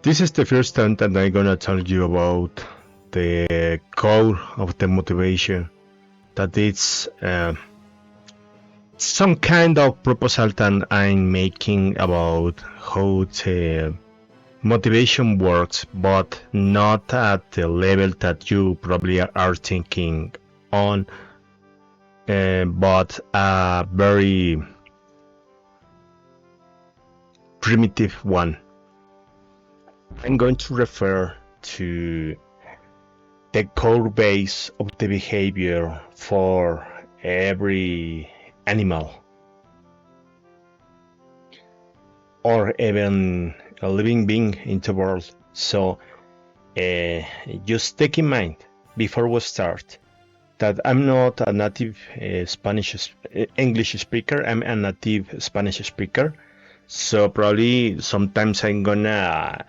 This is the first time that I'm gonna tell you about the core of the motivation. That it's some kind of proposal that I'm making about how the motivation works, but not at the level that you probably are thinking on, but a very primitive one. I'm going to refer to the core base of the behavior for every animal or even a living being in the world. So just take in mind before we start that I'm not a native English speaker. I'm a native Spanish speaker. So probably sometimes I'm gonna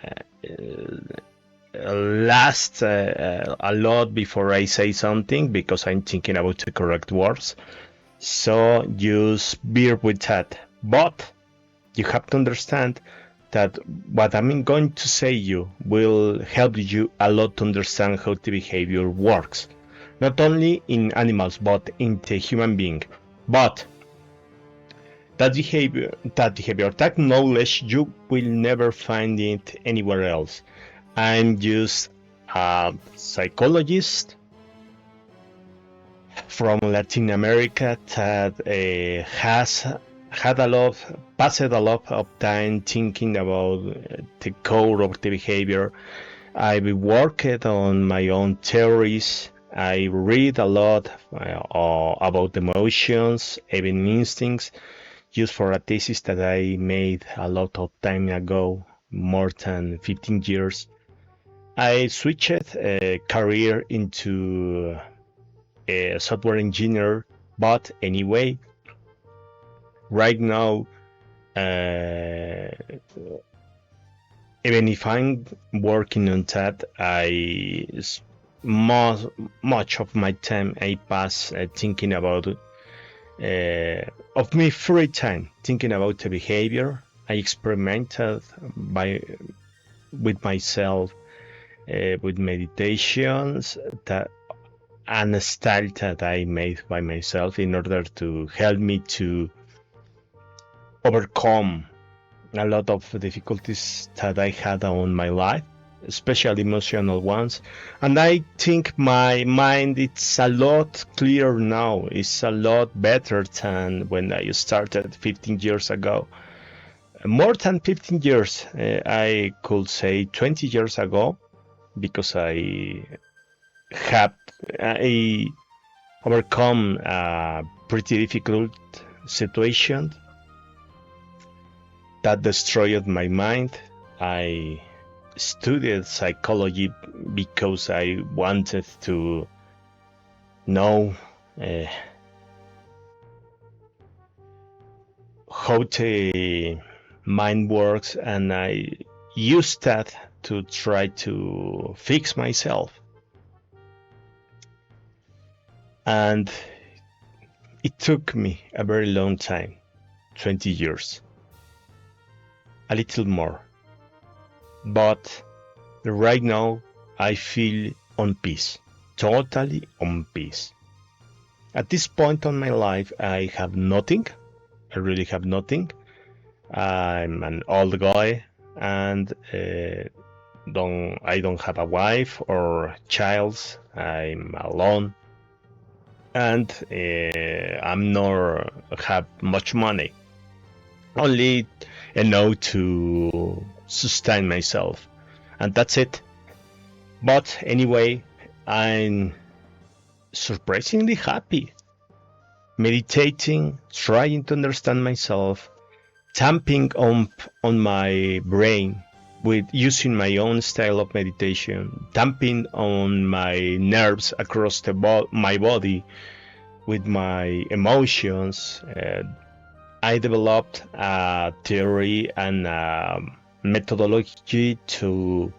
last a lot before I say something because I'm thinking about the correct words. So just bear with that. But you have to understand that what I'm going to say you will help you a lot to understand how the behavior works. Not only in animals, but in the human being. But that that knowledge, you will never find it anywhere else. I'm just a psychologist from Latin America that has passed a lot of time thinking about the core of the behavior. I've worked on my own theories. I read a lot about emotions, even instincts, just for a thesis that I made a lot of time ago, more than 15 years. I switched career into a software engineer, but anyway, right now, even if I'm working on that, much of my time I pass thinking about of my free time, thinking about the behavior. I experimented with myself with meditations and a style that I made by myself in order to help me to overcome a lot of difficulties that I had on my life, especially emotional ones. And I think my mind it's a lot clearer now. It's a lot better than when I started 15 years ago. More than 15 years, I could say 20 years ago, because I overcome a pretty difficult situation that destroyed my mind. I studied psychology because I wanted to know how the mind works, and I used that to try to fix myself. And it took me a very long time, 20 years, a little more. But right now I feel on peace, totally on peace. At this point in my life, I have nothing. I really have nothing. I'm an old guy, and I don't have a wife or child. I'm alone, and I'm not have much money. Only enough to sustain myself, and that's it. But anyway, I'm surprisingly happy. Meditating, trying to understand myself, tamping on my brain with using my own style of meditation, tamping on my nerves across my body with my emotions. I developed a theory and a methodology to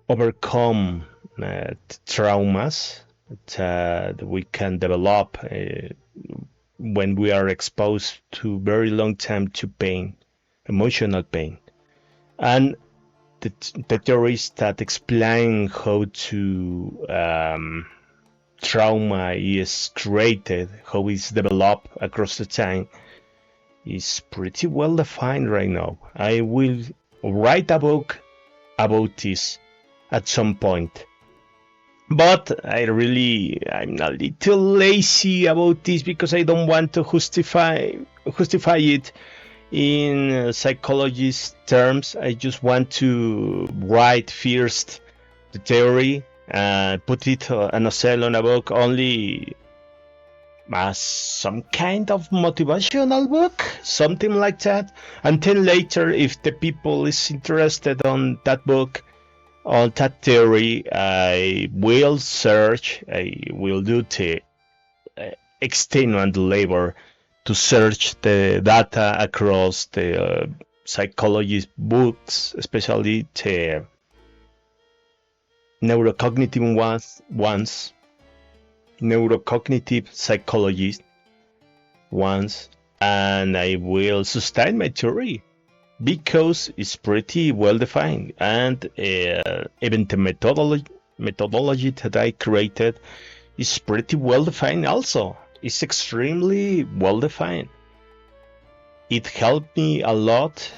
overcome traumas that we can develop when we are exposed to very long time to pain, emotional pain. and the theories that explain how to trauma is created, how it's developed across the time, is pretty well defined right now. I will write a book about this at some point. But I'm a little lazy about this because I don't want to justify it in psychologist terms. I just want to write first the theory and put it on a cell on a book only as some kind of motivational book, something like that. And then later, if the people is interested on that book, on that theory, I will search, I will do the extenuant labor to search the data across the psychologist books, especially the neurocognitive neurocognitive psychologist ones, and I will sustain my theory because it's pretty well defined, and even the methodology that I created is pretty well defined also. It's extremely well defined. It helped me a lot,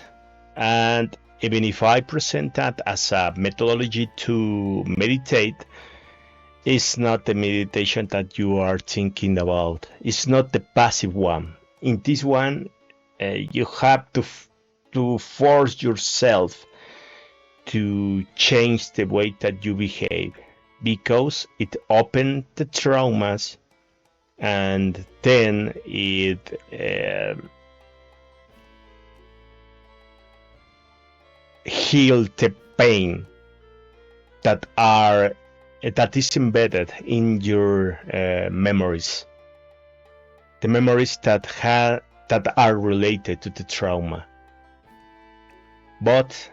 and even if I present that as a methodology to meditate, it's not the meditation that you are thinking about. It's not the passive one. In this one, you have to force yourself to change the way that you behave because it opens the traumas and then it heals the pain that is embedded in your memories, the memories that are related to the trauma. But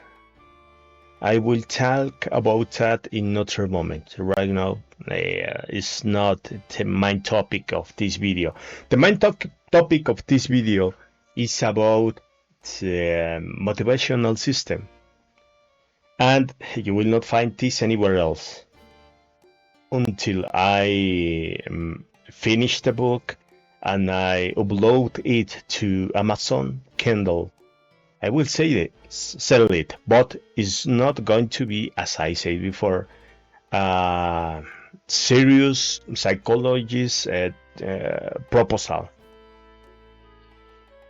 I will talk about that in another moment. Right now, it's not the main topic of this video. The main topic of this video is about the motivational system. And you will not find this anywhere else until I finish the book and I upload it to Amazon Kindle. I will sell it, but it's not going to be, as I said before, serious psychologist proposal.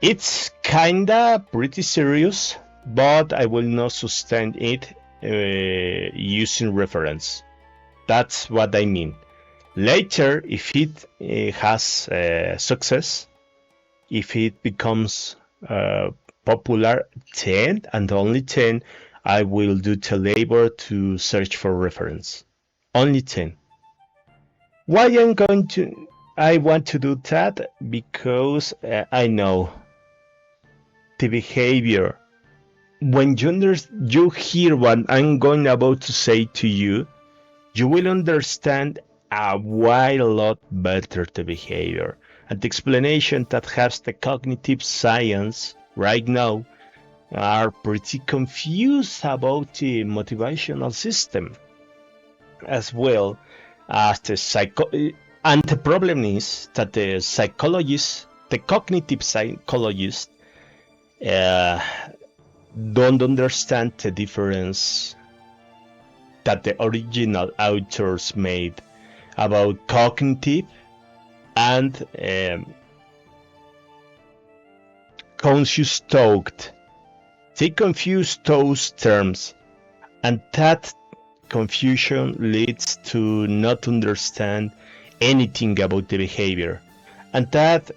It's kinda pretty serious, but I will not sustain it using reference. That's what I mean. Later, if it has success, if it becomes popular, 10 and only 10, I will do the labor to search for reference. Only 10. Why I want to do that? Because I know the behavior. When you hear what I'm going about to say to you, you will understand a lot better the behavior. And the explanation that has the cognitive science right now are pretty confused about the motivational system as well as and the problem is that the psychologists, the cognitive psychologists, don't understand the difference that the original authors made about cognitive and conscious thought. They confuse those terms, and that confusion leads to not understand anything about the behavior. And that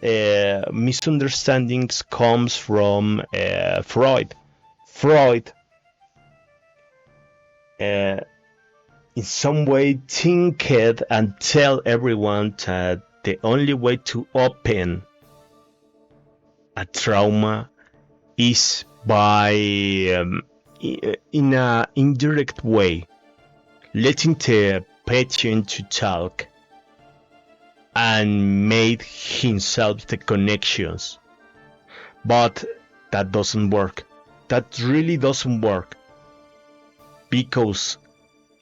misunderstandings comes from Freud. Freud in some way thinked and tell everyone that the only way to open a trauma is by in an indirect way, letting the patient to talk and made himself the connections. But that doesn't work. that really doesn't work, because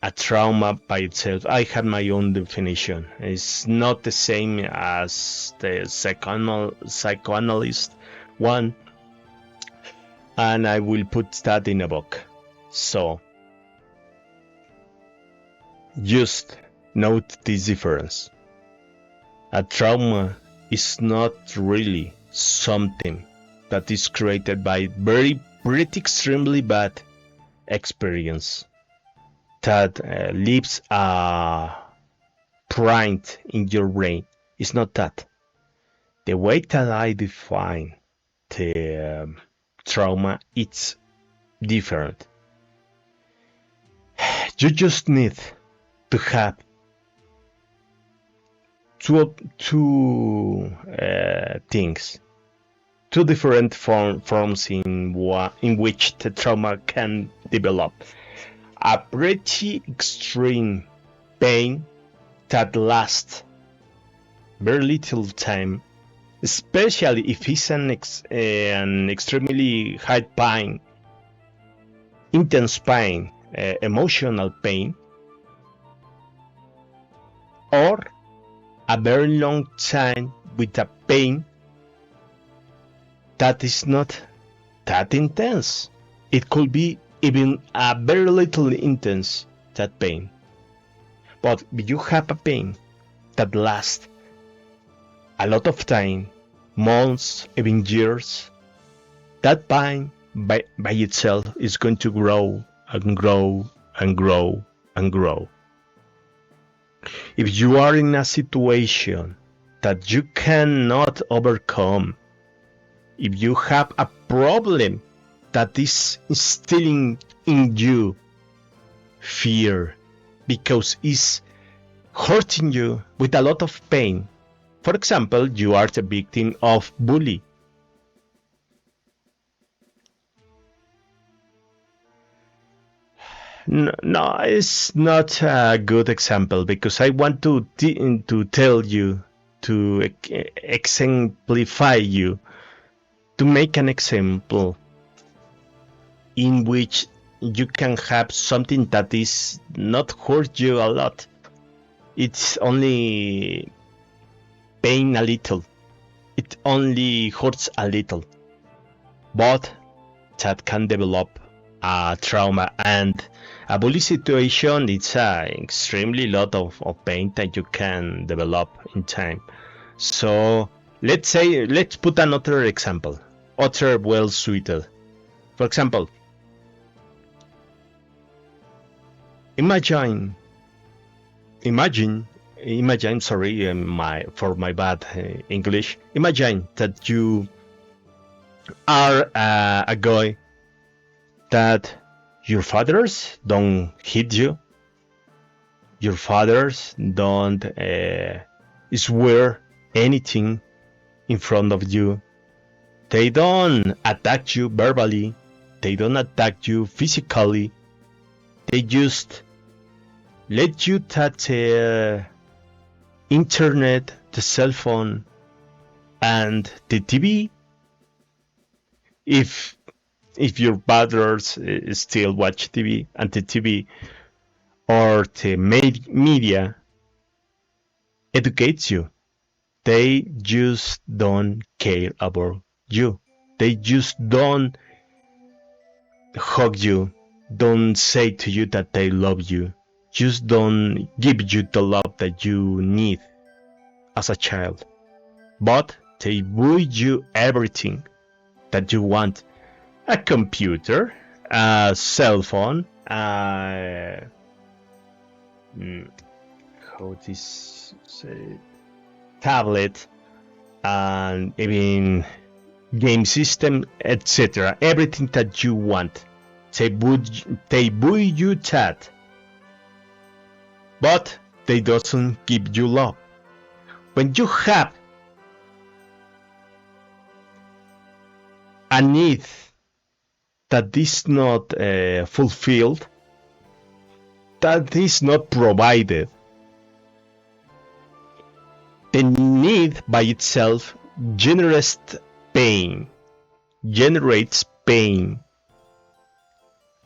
a trauma by itself, I have my own definition. It's not the same as the psychoanalyst one, and I will put that in a book. So just note this difference. A trauma is not really something that is created by pretty extremely bad experience that leaves a print in your brain. It's not that. The way that I define the trauma, it's different. You just need to have two things, two different forms in which the trauma can develop. A pretty extreme pain that lasts very little time, especially if it's an extremely high pain, intense pain, emotional pain, or a very long time with a pain that is not that intense. It could be even a very little intense, that pain. But if you have a pain that lasts a lot of time, months, even years, that pain by itself is going to grow and grow and grow and grow. If you are in a situation that you cannot overcome, if you have a problem that is instilling in you fear because it's hurting you with a lot of pain. For example, you are the victim of bully. No, it's not a good example because I want to tell you, to exemplify you, to make an example in which you can have something that is not hurt you a lot. It's only pain a little. It only hurts a little. But that can develop a trauma, and a bully situation, it's a extremely lot of pain that you can develop in time. So let's put another example, other well suited. For example, imagine, sorry, for my bad English. Imagine that you are a guy that your fathers don't hit you, your fathers don't swear anything in front of you, they don't attack you verbally, they don't attack you physically, they just let you touch the internet, the cell phone, and the TV. If your fathers still watch TV, and the TV or the media educates you, they just don't care about you. They just don't hug you, don't say to you that they love you, just don't give you the love that you need as a child. But they buy you everything that you want. A computer, a cell phone, how this say, tablet, and even game system, etc. Everything that you want, they buy you that, but they doesn't give you love. When you have a need that is not fulfilled, that is not provided, the need by itself generates pain,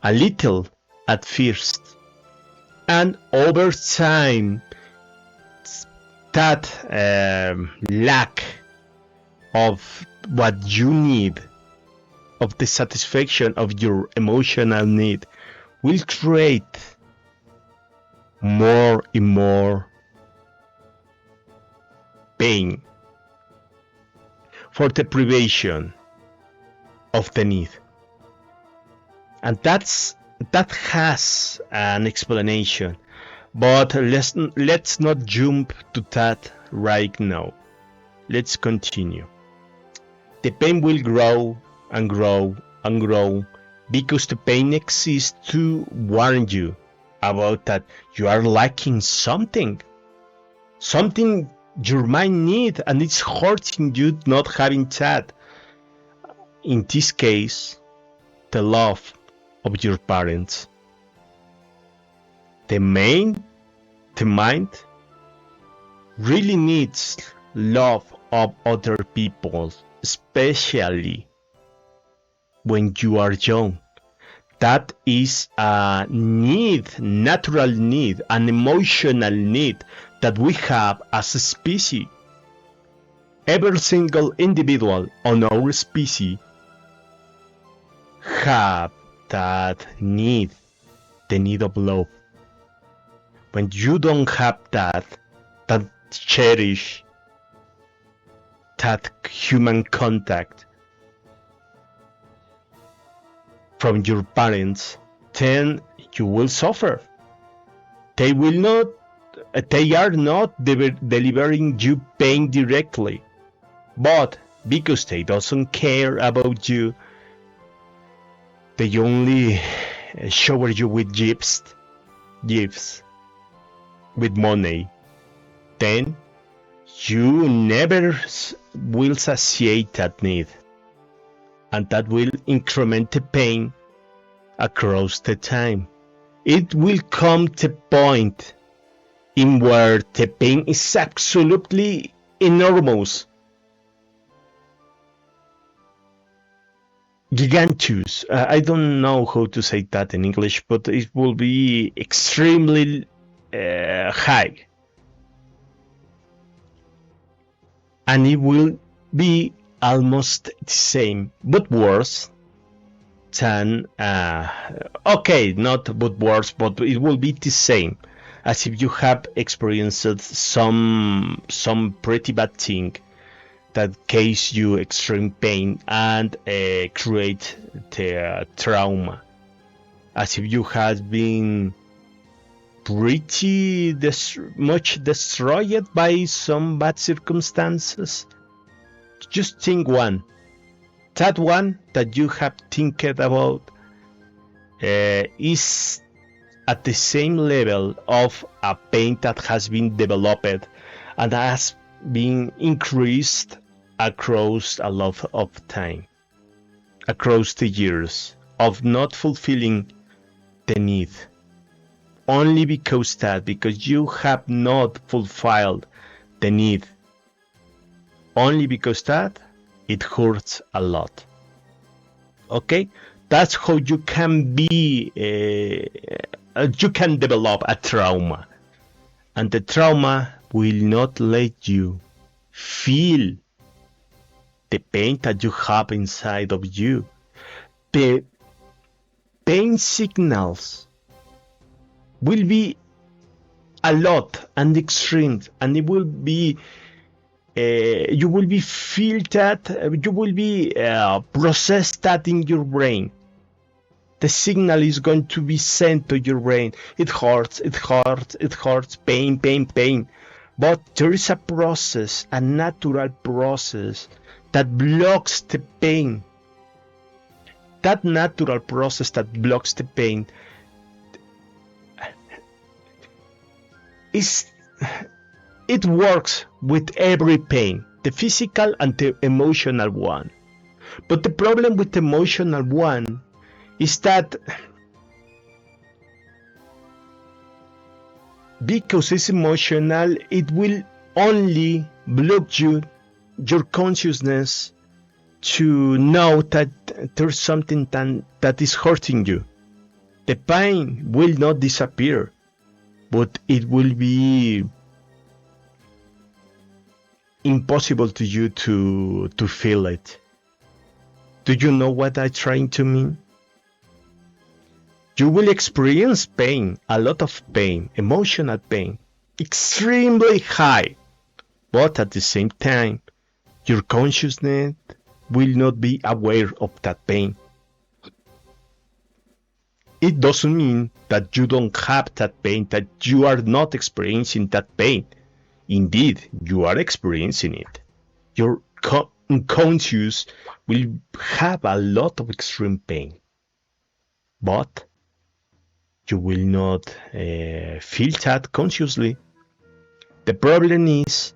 a little at first, and over time, that lack of what you need, of the satisfaction of your emotional need, will create more and more pain for the privation of the need. And that has an explanation, but let's not jump to that right now. Let's continue. The pain will grow and grow and grow because the pain exists to warn you about that you are lacking something your mind needs, and it's hurting you not having that. In this case, the love of your parents. The mind really needs love of other people, especially when you are young. That is a need, natural need, an emotional need that we have as a species. Every single individual on our species have that need, the need of love. When you don't have that cherish, that human contact from your parents, then you will suffer. They are not delivering you pain directly, but because they doesn't care about you, they only shower you with gifts, with money. Then you never will satiate that need, and that will increment the pain across the time. It will come to a point in where the pain is absolutely enormous, gigantus. I don't know how to say that in English, but it will be extremely high, and it will be almost the same, but worse than okay, not but worse, but it will be the same as if you have experienced some pretty bad thing that cause you extreme pain and create the trauma, as if you had been pretty much destroyed by some bad circumstances. Just think that one that you have think about is at the same level of a pain that has been developed and has been increased across a lot of time, across the years of not fulfilling the need. Only because you have not fulfilled the need. Only because it hurts a lot. Okay? That's how you can be, you can develop a trauma. And the trauma will not let you feel the pain that you have inside of you. The pain signals will be a lot and extreme, and it will be you will be feel that, you will be process that in your brain. The signal is going to be sent to your brain. It hurts, pain. But there is a process, a natural process that blocks the pain. That natural process that blocks the pain it works with every pain, the physical and the emotional one. But the problem with the emotional one is that because it's emotional, it will only block your consciousness to know that there's something that is hurting you. The pain will not disappear, but it will be impossible to you to feel it. Do you know what I'm trying to mean? You will experience pain, a lot of pain, emotional pain, extremely high, but at the same time, your consciousness will not be aware of that pain. It doesn't mean that you don't have that pain, that you are not experiencing that pain. Indeed, you are experiencing it. Your unconscious will have a lot of extreme pain, but you will not feel that consciously. The problem is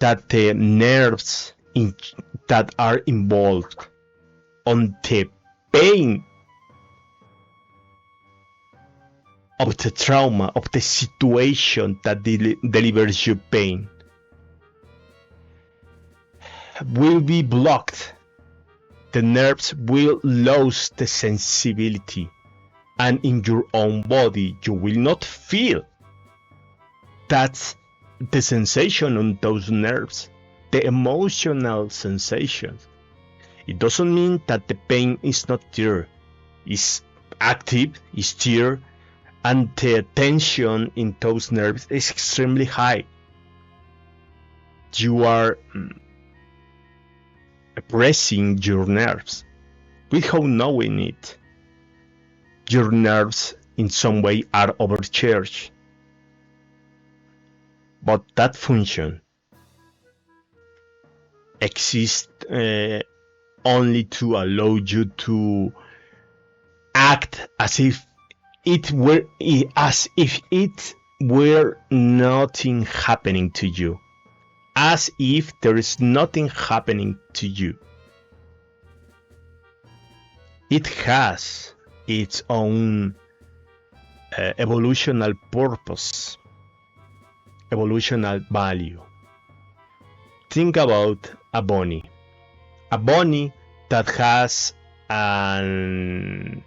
that the nerves that are involved on the pain of the trauma, of the situation that delivers you pain, will be blocked. The nerves will lose the sensibility, and in your own body you will not feel that's the sensation on those nerves, the emotional sensations. It doesn't mean that the pain is not there. It's active, it's there, and the tension in those nerves is extremely high. You are pressing your nerves without knowing it. Your nerves in some way are overcharged. But that function exists only to allow you to act as if it were nothing happening to you, as if there is nothing happening to you. It has its own evolutional purpose, evolutional value. Think about a bunny that has an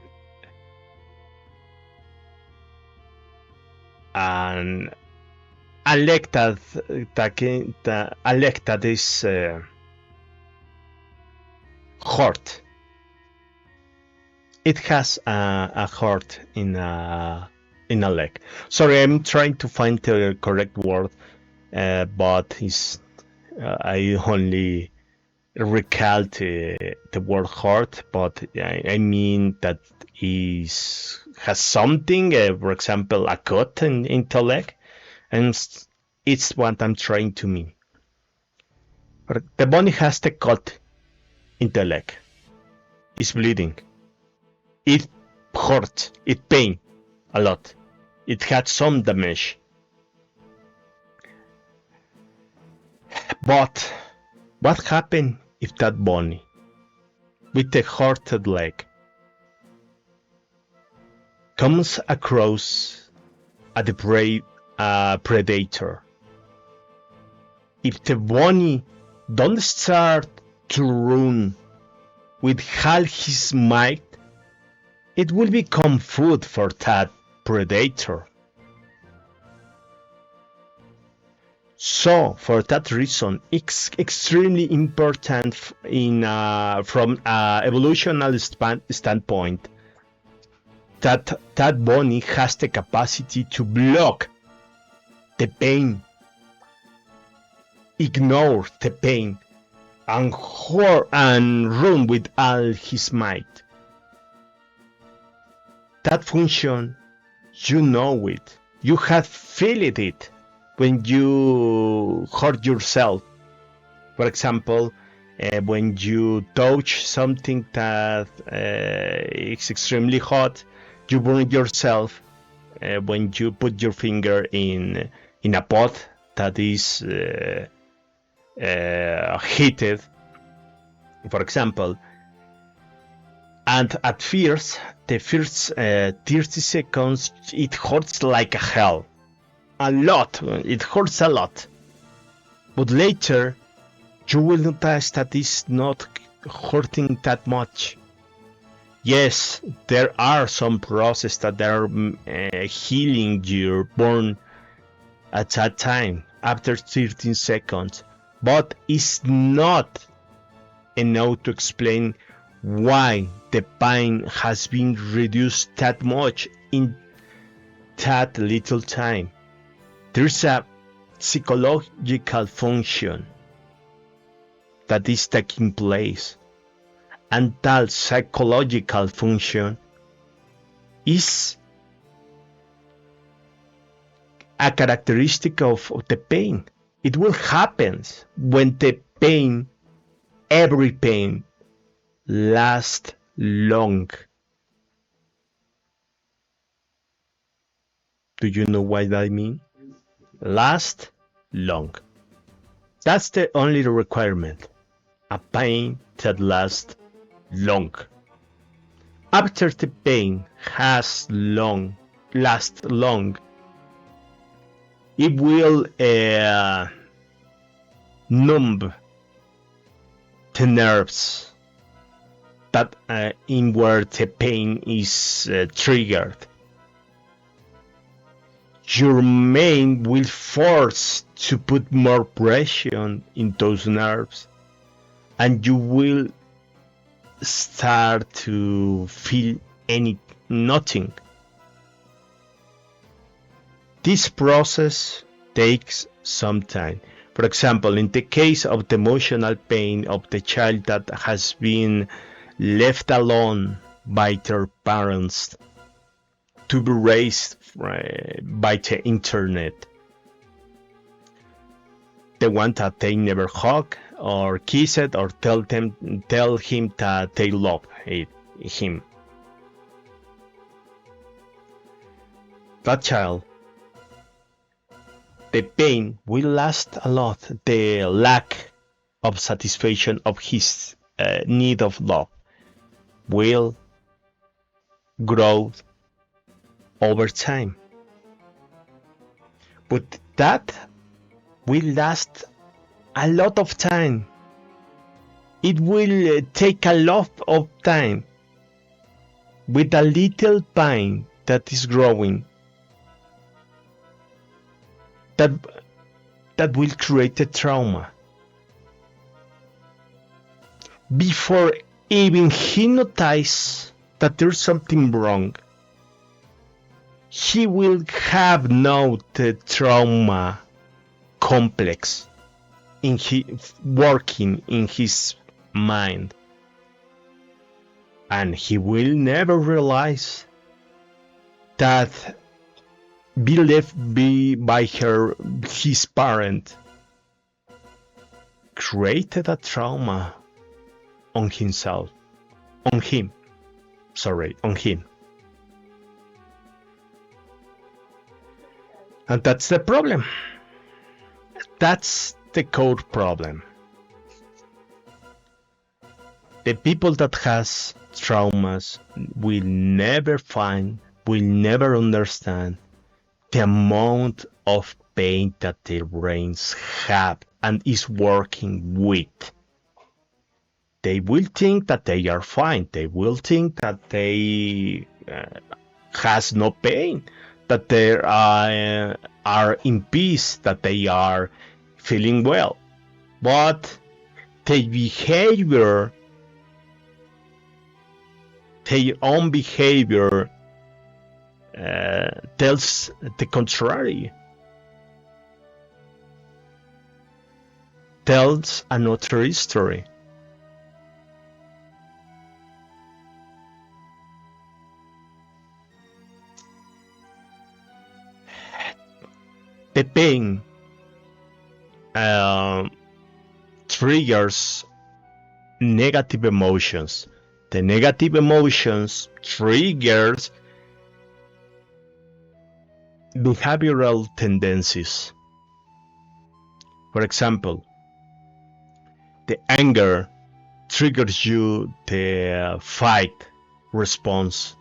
a leg that is hurt. It has a heart in a leg. Sorry, I'm trying to find the correct word, but I only recall the word heart, but I mean that has something, for example, a cut in the leg, and it's what I'm trying to mean. The bunny has the cut in the leg. It's bleeding. It hurts. It pains a lot. It had some damage. But what happened if that bunny with the hurted leg comes across a predator? If the bunny don't start to run with all his might, it will become food for that predator. So, for that reason, it's extremely important from an evolutionary standpoint that bunny has the capacity to block the pain, ignore the pain, and run with all his might. That function, you know it. You have felt it when you hurt yourself. For example, when you touch something that is extremely hot, you burn yourself. When you put your finger in a pot that is heated, for example, and at first, the first 30 seconds, it hurts like hell. A lot. It hurts a lot. But later, you will notice that it's not hurting that much. Yes, there are some processes that are healing your burn at that time after 13 seconds, but it's not enough to explain why the pain has been reduced that much in that little time. There's a psychological function that is taking place, and that psychological function is a characteristic of the pain. It will happen when the pain, every pain, lasts long. Do you know what I mean? Last long. That's the only requirement. A pain that lasts long. After the pain has last long, it will numb the nerves that in where the pain is triggered. Your mind will force to put more pressure in those nerves, and you will start to feel nothing. This process takes some time. For example, in the case of the emotional pain of the child that has been left alone by their parents to be raised by the internet, the one that they never hug or kiss it or tell him that they love him. That child, the pain will last a lot. The lack of satisfaction of his need of love will grow over time. But that will last a lot of time. It will take a lot of time with a little pain that is growing. That will create a trauma. Before even he notices that there's something wrong, he will have now the trauma complex working in his mind, and he will never realize that be left by his parent created a trauma on him. And that's the problem. That's the core problem. The people that has traumas will never understand the amount of pain that their brains have and is working with. They will think that they are fine. They will think that they has no pain, that they are in peace, that they are feeling well. But their behavior, their own behavior tells the contrary. Tells another story. The pain triggers negative emotions. The negative emotions triggers behavioral tendencies. For example, the anger triggers you the fight response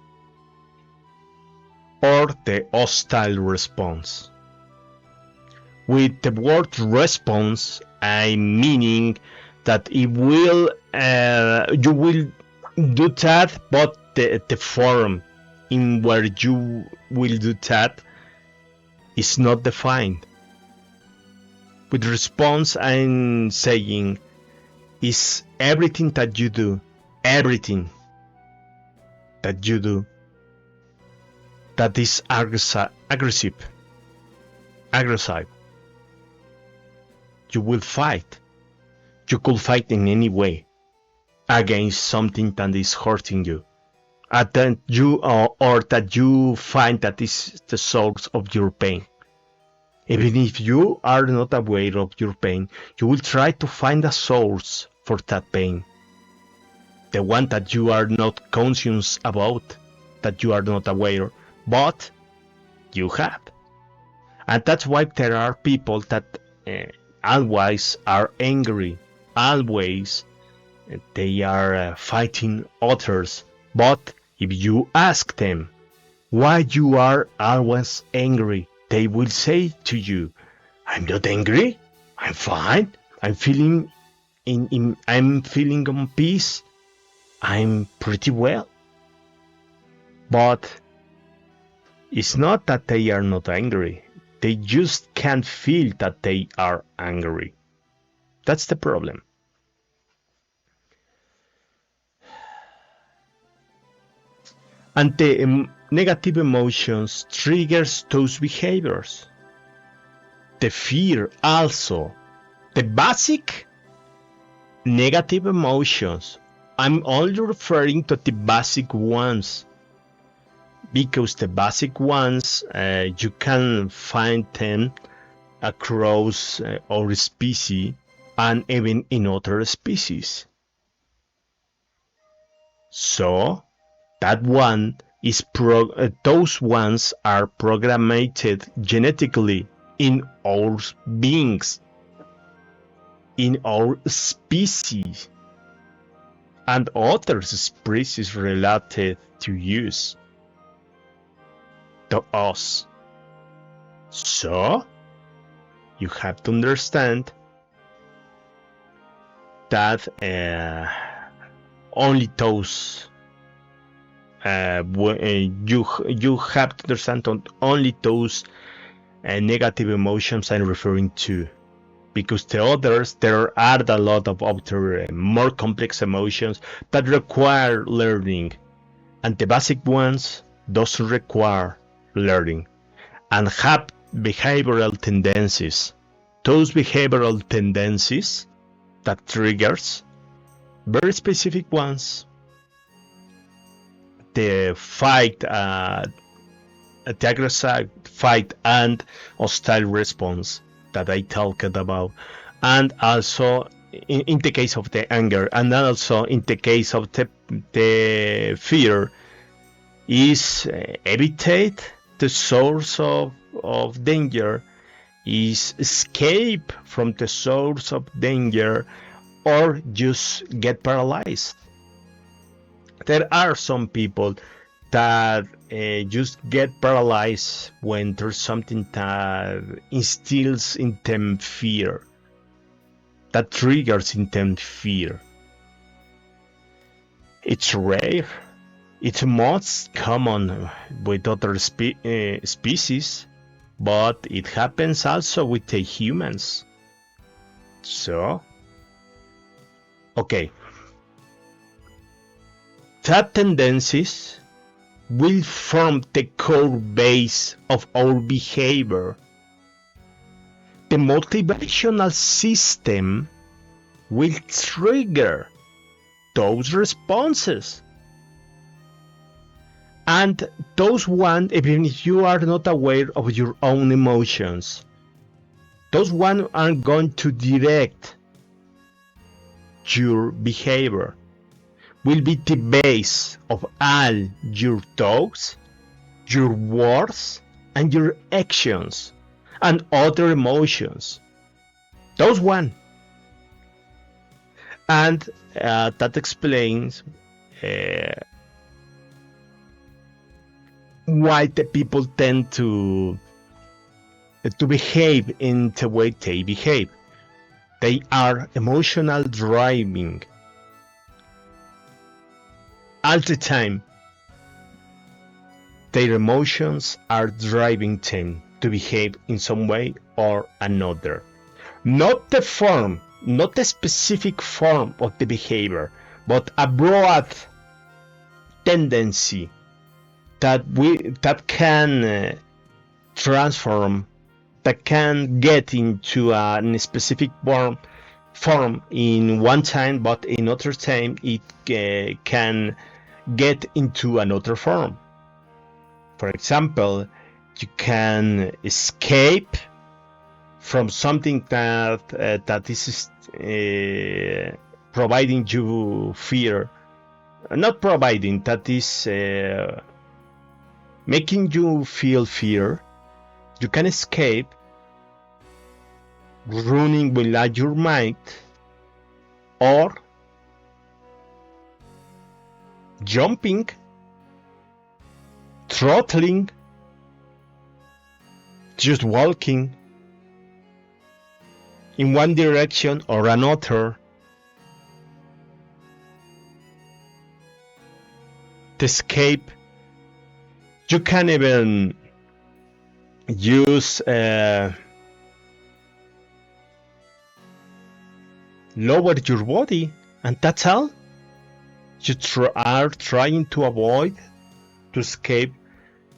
or the hostile response. With the word response, I'm meaning that you will do that, but the form in where you will do that is not defined. With response, I'm saying is everything that you do, everything that you do that is aggressive, you will fight. You could fight in any way against something that is hurting you, and then or that you find that is the source of your pain. Even if you are not aware of your pain, you will try to find a source for that pain. The one that you are not conscious about, that you are not aware, but you have. And that's why there are people that always are angry, always they are fighting others. But if you ask them why you are always angry, they will say to you, I'm not angry, I'm fine, I'm feeling I'm feeling on peace, I'm pretty well. But it's not that they are not angry, they just can't feel that they are angry. That's the problem. And the negative emotions triggers those behaviors. The fear also. The basic negative emotions. I'm only referring to the basic ones, because the basic ones you can find them across our species and even in other species. So that one is those ones are programmed genetically in our beings, in our species, and other species related to use, to us. So you have to understand that only those you have to understand only those negative emotions I'm referring to, because the others, there are a lot of other more complex emotions that require learning, and the basic ones doesn't require learning and have behavioral tendencies. Those behavioral tendencies that triggers very specific ones. The fight, the aggressive fight and hostile response that I talked about, and also in the case of the anger, and also in the case of the fear, is evitate the source of danger, is escape from the source of danger, or just get paralyzed. There are some people that just get paralyzed when there's something that instills in them fear, that triggers in them fear. It's rare. It's most common with other species, but it happens also with the humans. So, okay. That tendencies will form the core base of our behavior. The motivational system will trigger those responses. And those ones, even if you are not aware of your own emotions, those ones are going to direct your behavior, will be the base of all your thoughts, your words, and your actions, and other emotions. Those one. And that explains why the people tend to behave in the way they behave. They are emotional driving all the time. their emotions are driving them to behave in some way or another. Not the form, not the specific form of the behavior, but a broad tendency that can transform, that can get into a specific form in one time, but in other time it can get into another form. For example, you can escape from something that is providing you fear, not providing, that is making you feel fear. You can escape running without your mind, or jumping, throttling, just walking in one direction or another. To escape, you can even use lower your body, and that's all. You are trying to avoid, to escape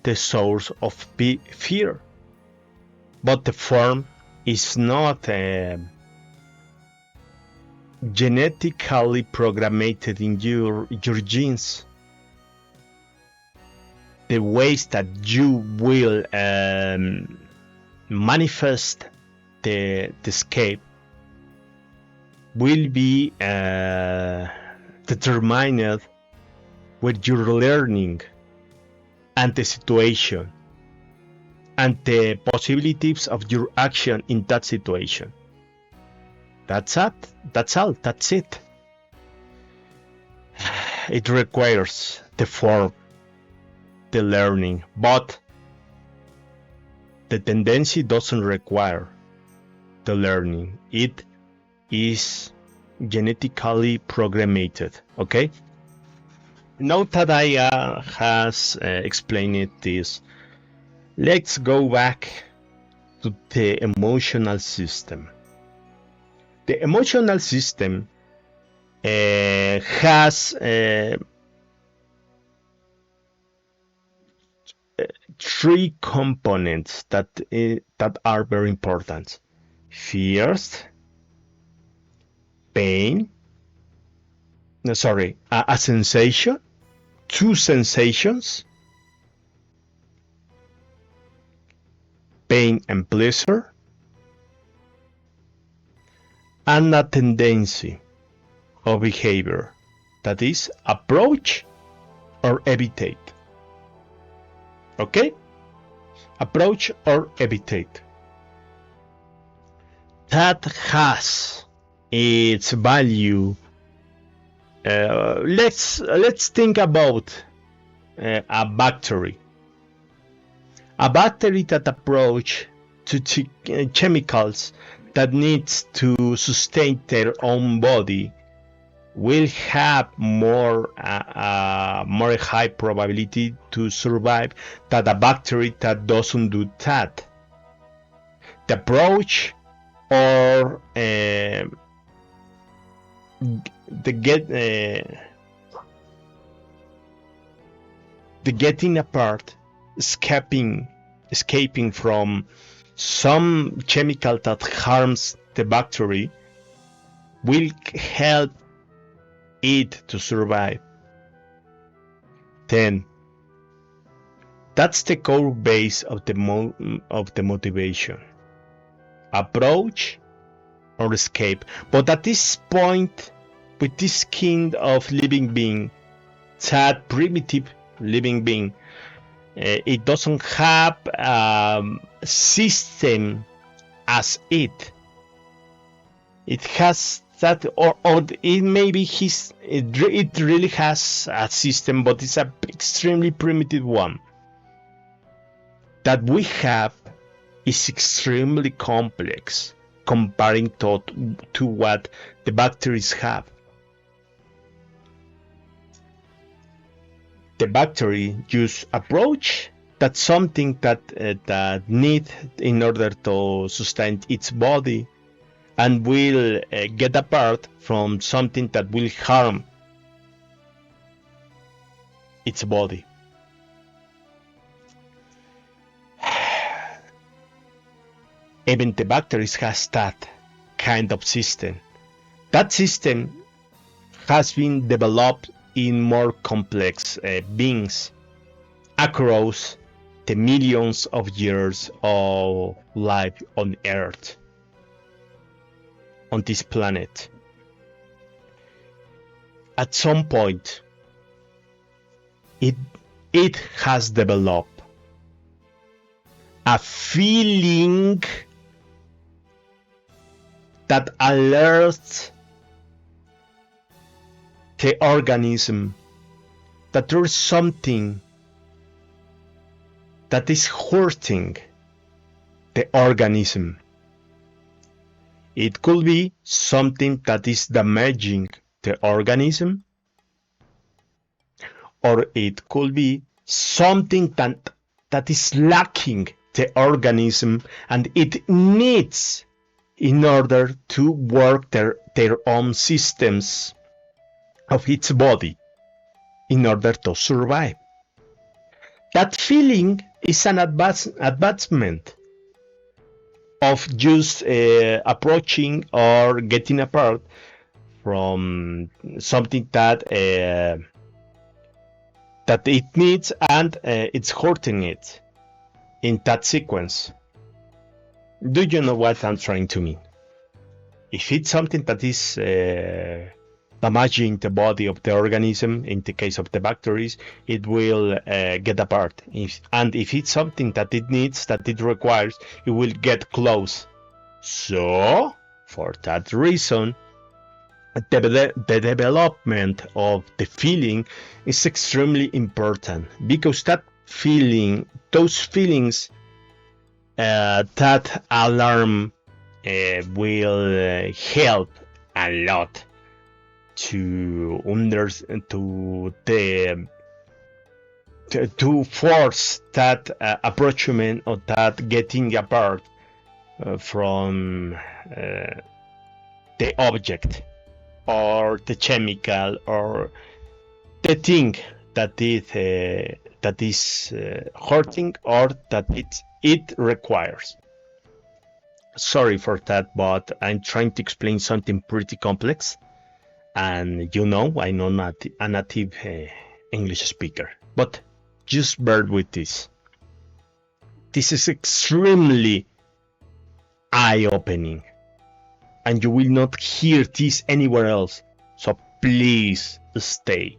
the source of fear, but the form is not genetically programmed in your genes. The ways that you will manifest the escape will be determined with your learning and the situation and the possibilities of your action in that situation. That's it. That's all. That's it. It requires the form, the learning, but the tendency doesn't require the learning. It is genetically programmed. Okay. Now that I has explained this, let's go back to the emotional system. The emotional system has three components that are very important. First, pain. No, sorry, a sensation. Two sensations. Pain and pleasure. And a tendency of behavior, that is approach or evitate. Okay? Approach or evitate. That has its value. Let's think about a bacteria. A bacteria that approach to chemicals that needs to sustain their own body will have more high probability to survive than a bacteria that doesn't do that. The approach or the getting apart, escaping from some chemical that harms the bacteria will help it to survive. Then that's the core base of the motivation. Approach or escape. But at this point, with this kind of living being, that primitive living being, it doesn't have a system as it. It has that, or it maybe it really has a system, but it's an extremely primitive one. That we have is extremely complex comparing to what the bacteria have. the bacteria just approach that's something that need in order to sustain its body, and will get apart from something that will harm its body. Even the bacteria has that kind of system. That system has been developed in more complex beings across the millions of years of life on Earth, on this planet. At some point, it has developed a feeling that alerts the organism that there is something that is hurting the organism. It could be something that is damaging the organism, or it could be something that is lacking the organism and it needs in order to work their own systems of its body in order to survive. That feeling is an advancement of just approaching or getting apart from something that it needs, and it's hurting it in that sequence. Do you know what I'm trying to mean? If it's something that is damaging the body of the organism, in the case of the bacteria, it will get apart. And if it's something that it needs, that it requires, it will get close. So, for that reason, the development of the feeling is extremely important, because that feeling, those feelings, that alarm will help a lot to force that approachment, or that getting apart from the object or the chemical or the thing that is hurting, or that it requires. Sorry for that, but I'm trying to explain something pretty complex, and I'm not a native English speaker, but just bear with this. This is extremely eye-opening, and you will not hear this anywhere else, so please stay.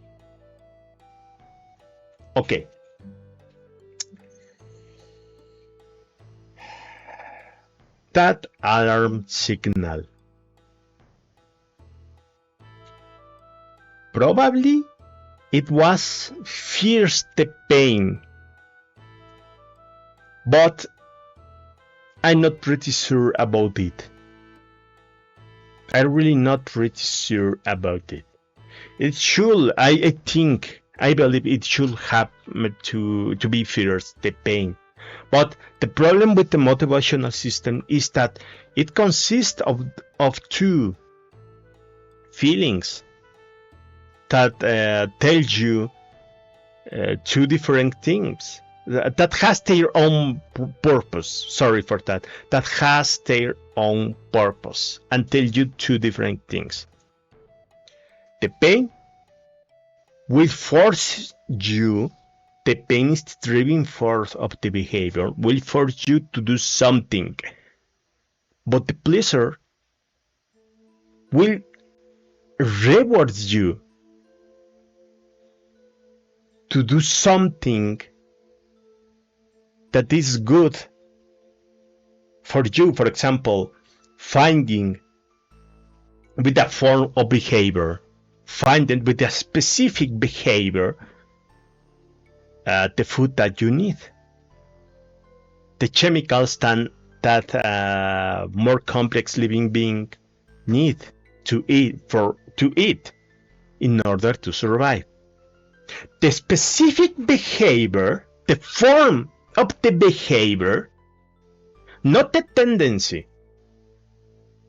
Okay. That alarm signal. Probably it was first the pain, but I'm not pretty sure about it. I'm really not pretty sure about it. It should, I believe it should have to be first the pain. But the problem with the motivational system is that it consists of two feelings that tell you two different things that has their own purpose. Sorry for that. That has their own purpose and tell you two different things. The pain will force you. The pain is the driving force of the behavior, will force you to do something. But the pleasure will reward you to do something that is good for you. For example, finding with a form of behavior, finding with a specific behavior the food that you need, the chemicals that more complex living beings need to eat in order to survive. The specific behavior, the form of the behavior, not the tendency,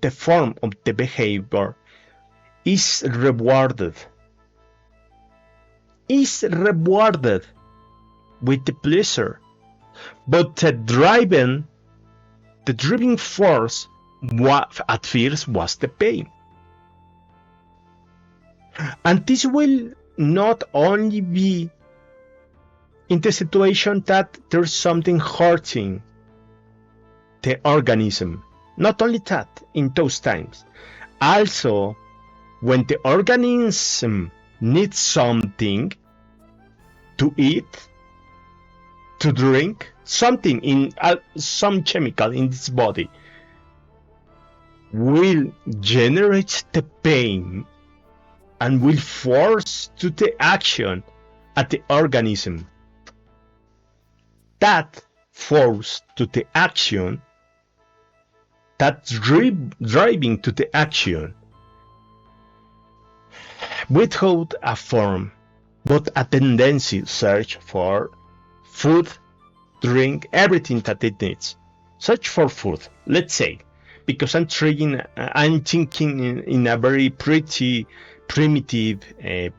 the form of the behavior is rewarded with the pleasure, but the driving force at first was the pain. And this will not only be in the situation that there's something hurting the organism, not only that in those times, also when the organism needs something to eat, to drink, something in some chemical in its body will generate the pain and will force to the action at the organism. That force to the action, that driving to the action, without a form, but a tendency search for food, drink, everything that it needs. Search for food, let's say, because I'm thinking in a very pretty primitive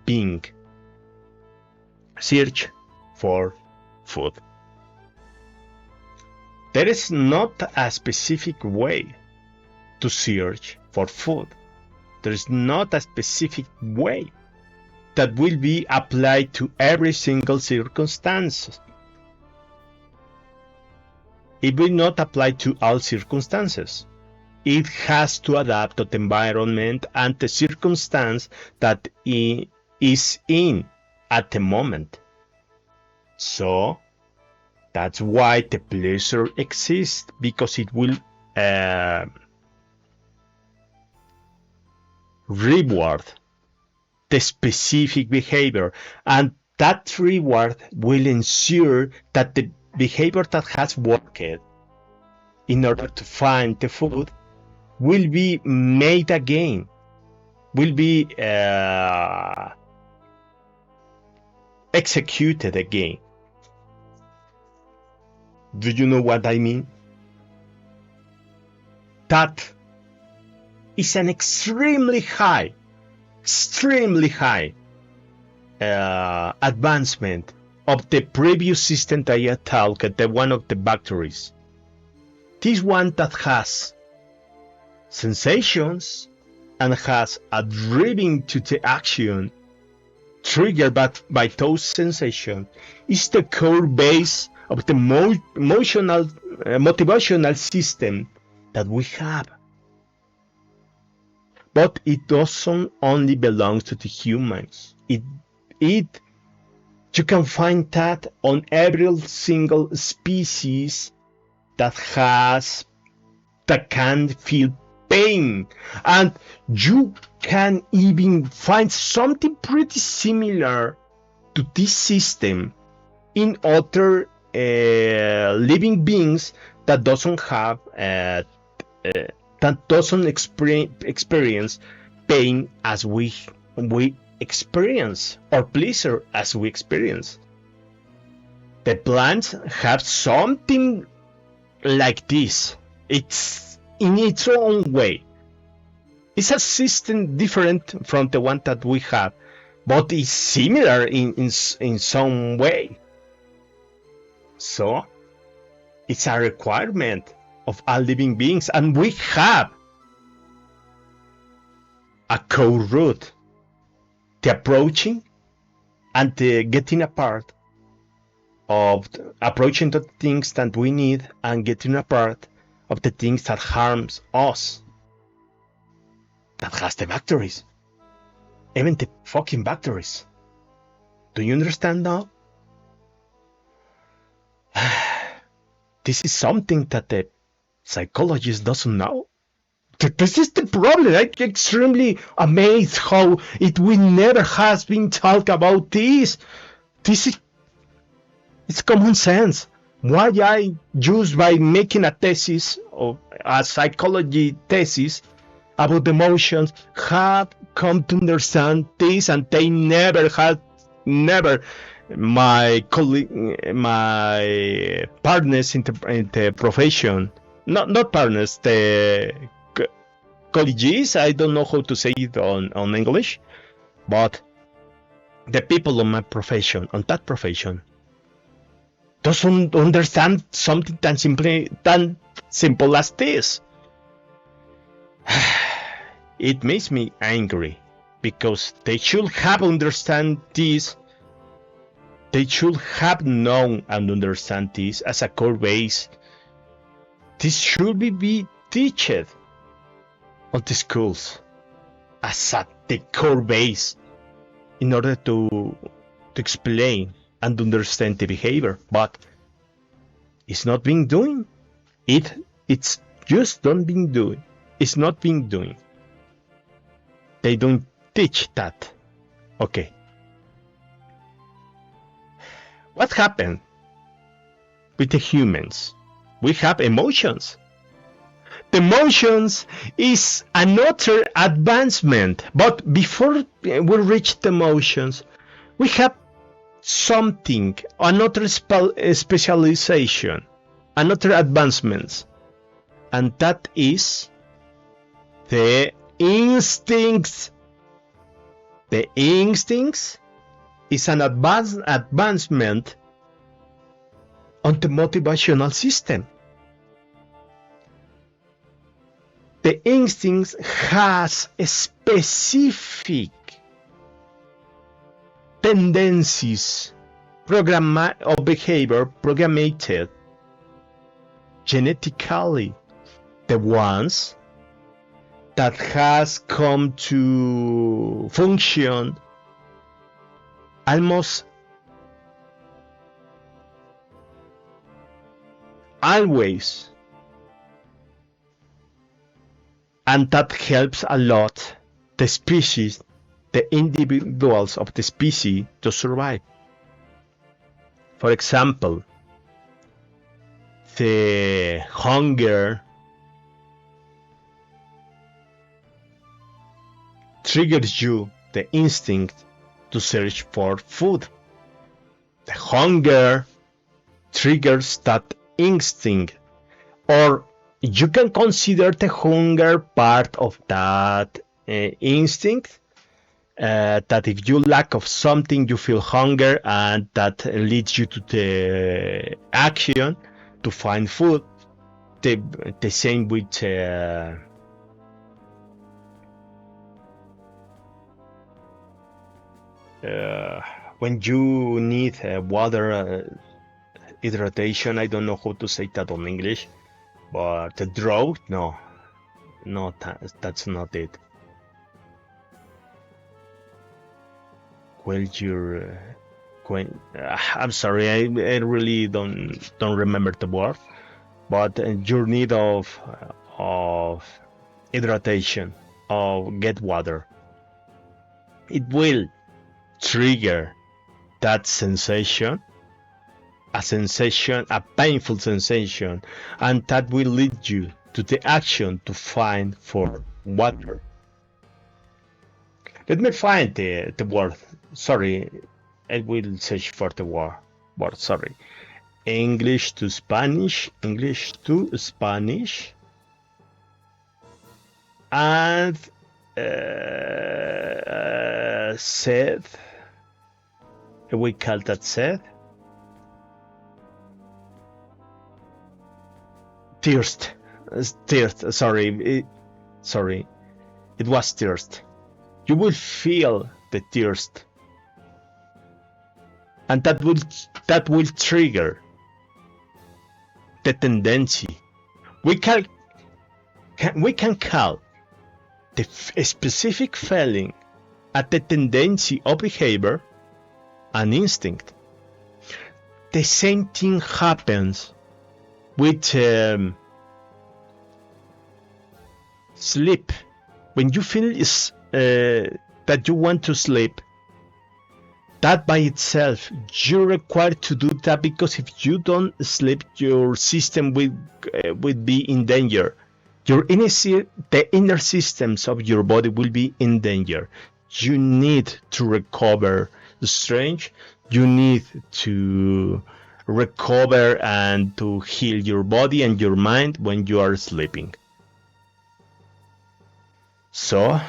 being. Search for food. There is not a specific way to search for food. There is not a specific way that will be applied to every single circumstance. It will not apply to all circumstances. It has to adapt to the environment and the circumstance that it is in at the moment. So that's why the pleasure exists, because it will reward the specific behavior, and that reward will ensure that the behavior that has worked in order to find the food will be made again, will be executed again. Do you know what I mean? That is an extremely high advancement of the previous system that I talked, the one of the batteries. This one that has sensations and has a driving to the action triggered by those sensations is the core base of the motivational system that we have. But it doesn't only belong to the humans. You can find that on every single species that can feel pain, and you can even find something pretty similar to this system in other living beings that doesn't have that doesn't experience pain as we experience, or pleasure as we experience. The plants have something like this. It's in its own way. It's a system different from the one that we have, but it's similar in some way. So it's a requirement of all living beings, and we have a core root, the approaching and the getting apart of approaching the things that we need and getting apart of the things that harms us. That has the batteries, even the fucking batteries. Do you understand now? This is something that the psychologist doesn't know. This is the problem. I'm extremely amazed how it will never has been talked about this. It's common sense. Why I just by making a thesis or a psychology thesis about emotions have come to understand this, and they never had Never. My colleague, my partners in the profession, not partners, the colleagues. I don't know how to say it on English, but the people on my profession, on that profession, doesn't understand something tan simple as this. It makes me angry because they should have understand this. They should have known and understand this as a core base. This should be taught on the schools as the core base in order to explain and understand the behavior, but it's not being doing. It's just not being doing. It's not being doing. They don't teach that. Okay. What happened with the humans? We have emotions. The emotions is another advancement, but before we reach the emotions, we have something, another specialization, another advancements, and that is the instincts. The instincts is an advancement on the motivational system. The instincts has a specific tendencies of behavior programmed genetically, the ones that has come to function almost always, and that helps a lot the species, the individuals of the species to survive. For example, the hunger triggers you the instinct to search for food. The hunger triggers that instinct, or you can consider the hunger part of that instinct, that if you lack of something you feel hunger, and that leads you to the action to find food. The same with when you need water hydration. I don't know how to say that on English, but the drought, no, that's not it. Well, I'm sorry, I really don't remember the word, but your need of hydration, of get water, it will trigger that sensation, a painful sensation, and that will lead you to the action to find for water. Let me find the word. Sorry, I will search for the word. Sorry. English to Spanish, and sed. We call that sed. Thirst. Sorry, it was thirst. You will feel the thirst, and that will trigger the tendency. We can call the specific feeling at the tendency of behavior an instinct. The same thing happens with sleep. When you feel that you want to sleep, that by itself, you're required to do that, because if you don't sleep, your system will be in danger. The inner systems of your body will be in danger. You need to recover strange, you need to recover and to heal your body and your mind when you are sleeping. So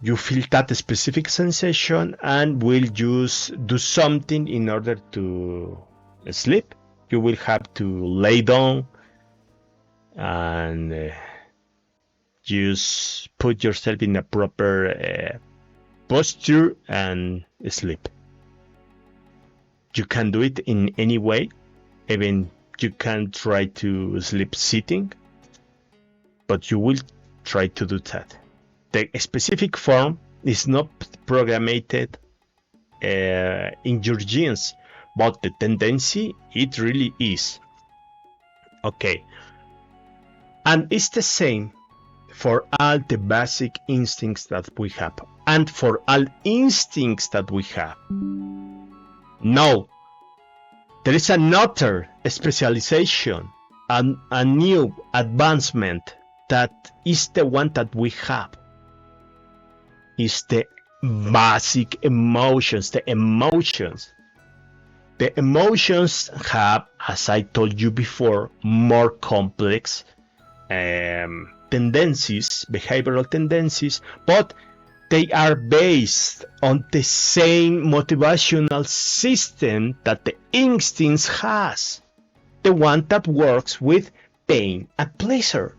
you feel that specific sensation and will just do something in order to sleep. You will have to lay down and just put yourself in a proper posture and sleep. You can do it in any way. Even you can try to sleep sitting, but you will try to do that. The specific form is not programmed in your genes, but the tendency, it really is. Okay. And it's the same for all the basic instincts that we have, and for all instincts that we have. No, there is another specialization and a new advancement that is the one that we have. Is the basic emotions, the emotions. The emotions have, as I told you before, more complex tendencies, behavioral tendencies, but they are based on the same motivational system that the instincts has, the one that works with pain and pleasure.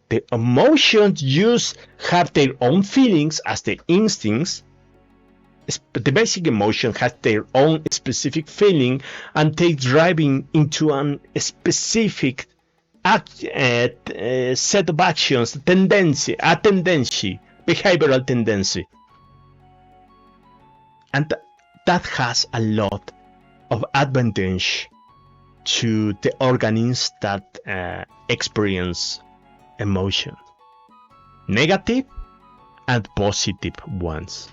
The emotions just have their own feelings as the instincts. The basic emotion has their own specific feeling and they driving into a specific set of actions, a tendency, behavioral tendency. And that has a lot of advantage to the organisms that experience emotion, negative and positive ones.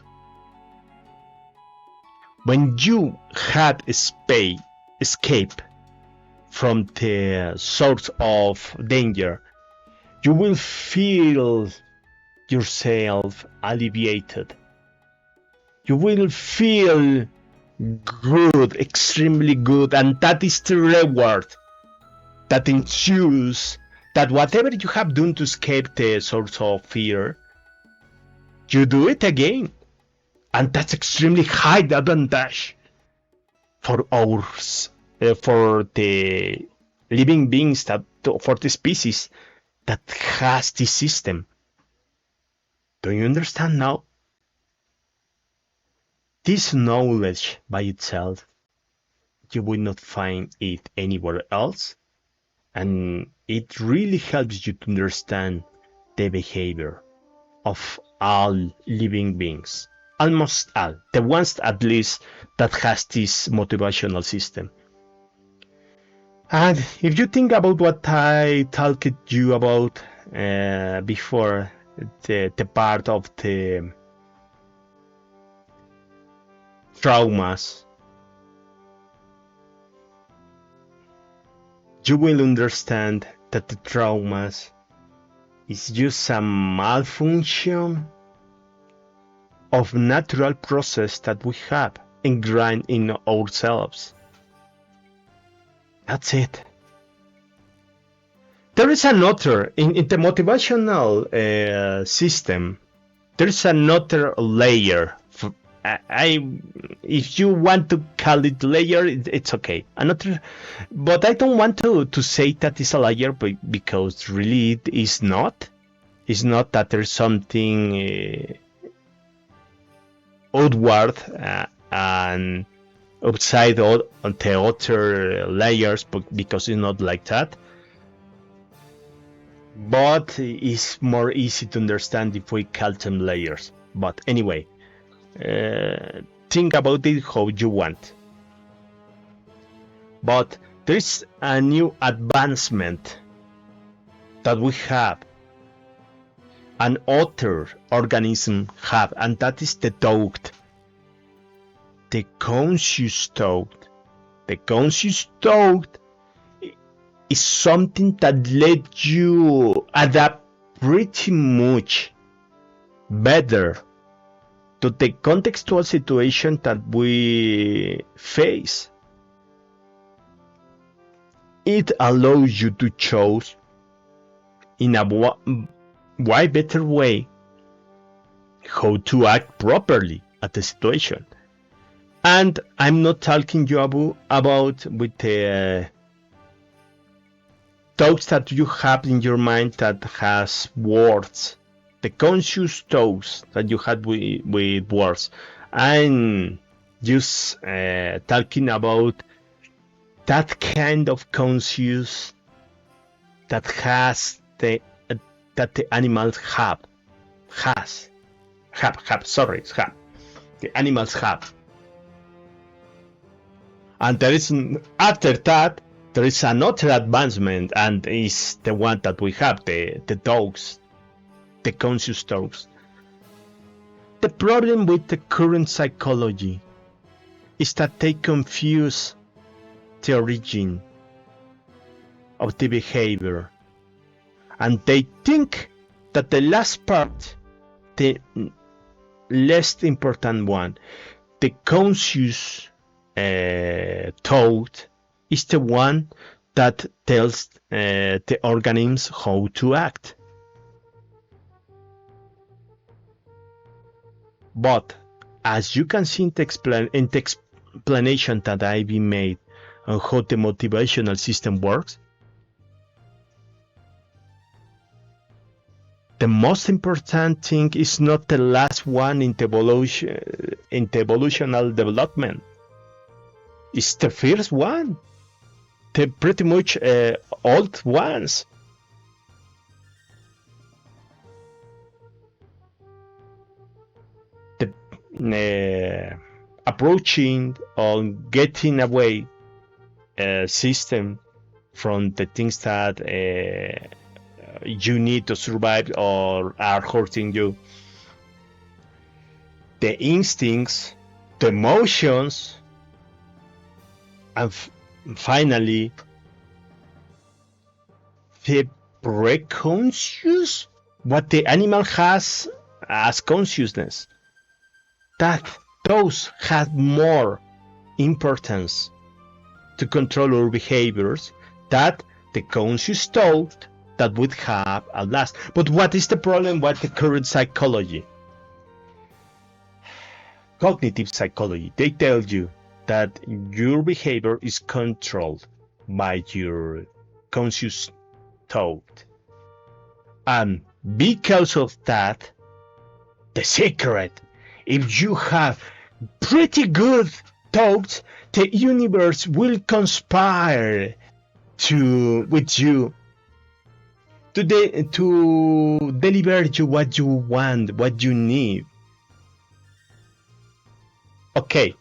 When you had escape from the source of danger, you will feel yourself alleviated. You will feel good, extremely good, and that is the reward that ensures that whatever you have done to escape the source of fear, you do it again. And that's extremely high advantage for for the living beings, for the species that has this system. Do you understand now? This knowledge by itself, you will not find it anywhere else, and it really helps you to understand the behavior of all living beings. Almost all, the ones at least that has this motivational system. And if you think about what I talked to you about before, the part of the traumas, you will understand that the traumas is just a malfunction of natural process that we have ingrained in ourselves. That's it. There is another, in the motivational system, there is another layer. If you want to call it layer, it's okay. Another, but I don't want to say that it's a layer because really it is not. It's not that there's something outward and outside the other layers, because it's not like that. But it's more easy to understand if we call them layers. But anyway, think about it how you want. But there's a new advancement that we have, and other organisms have, and that is the thought. The conscious thought. The conscious thought is something that lets you adapt pretty much better to the contextual situation that we face. It allows you to choose in a way better way how to act properly at the situation. And I'm not talking you about with the thoughts that you have in your mind that has words, the conscious thoughts that you had with words. I'm just talking about that kind of conscious that has the that the animals have. The animals have. And there is, after that, there is another advancement, and is the one that we have, the dogs, the conscious dogs. The problem with the current psychology is that they confuse the origin of the behavior, and they think that the last part, the less important one, the conscious thought, is the one that tells the organisms how to act. But as you can see in the explanation that I've been made on how the motivational system works, the most important thing is not the last one in the evolutional development. It's the first one. The pretty much old ones. The approaching on getting away system from the things that you need to survive or are hurting you. The instincts, the emotions, and finally, the preconscious, what the animal has as consciousness, that those have more importance to control our behaviors than the conscious thought that would have at last. But what is the problem with the current psychology? Cognitive psychology, they tell you that your behavior is controlled by your conscious thought. And because of that, the secret, if you have pretty good thoughts, the universe will conspire with you to deliver you what you want, what you need. Okay.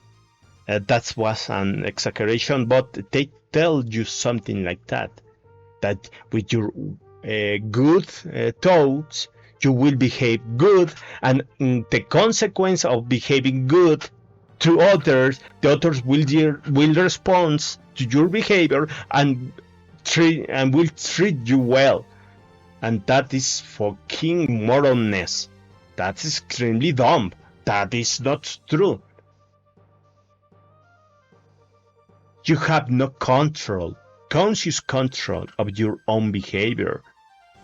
That was an exaggeration, but they tell you something like that. That with your good thoughts, you will behave good, and the consequence of behaving good to others, the others will respond to your behavior and will treat you well. And that is fucking moronness. That's extremely dumb. That is not true. You have no control, conscious control of your own behavior.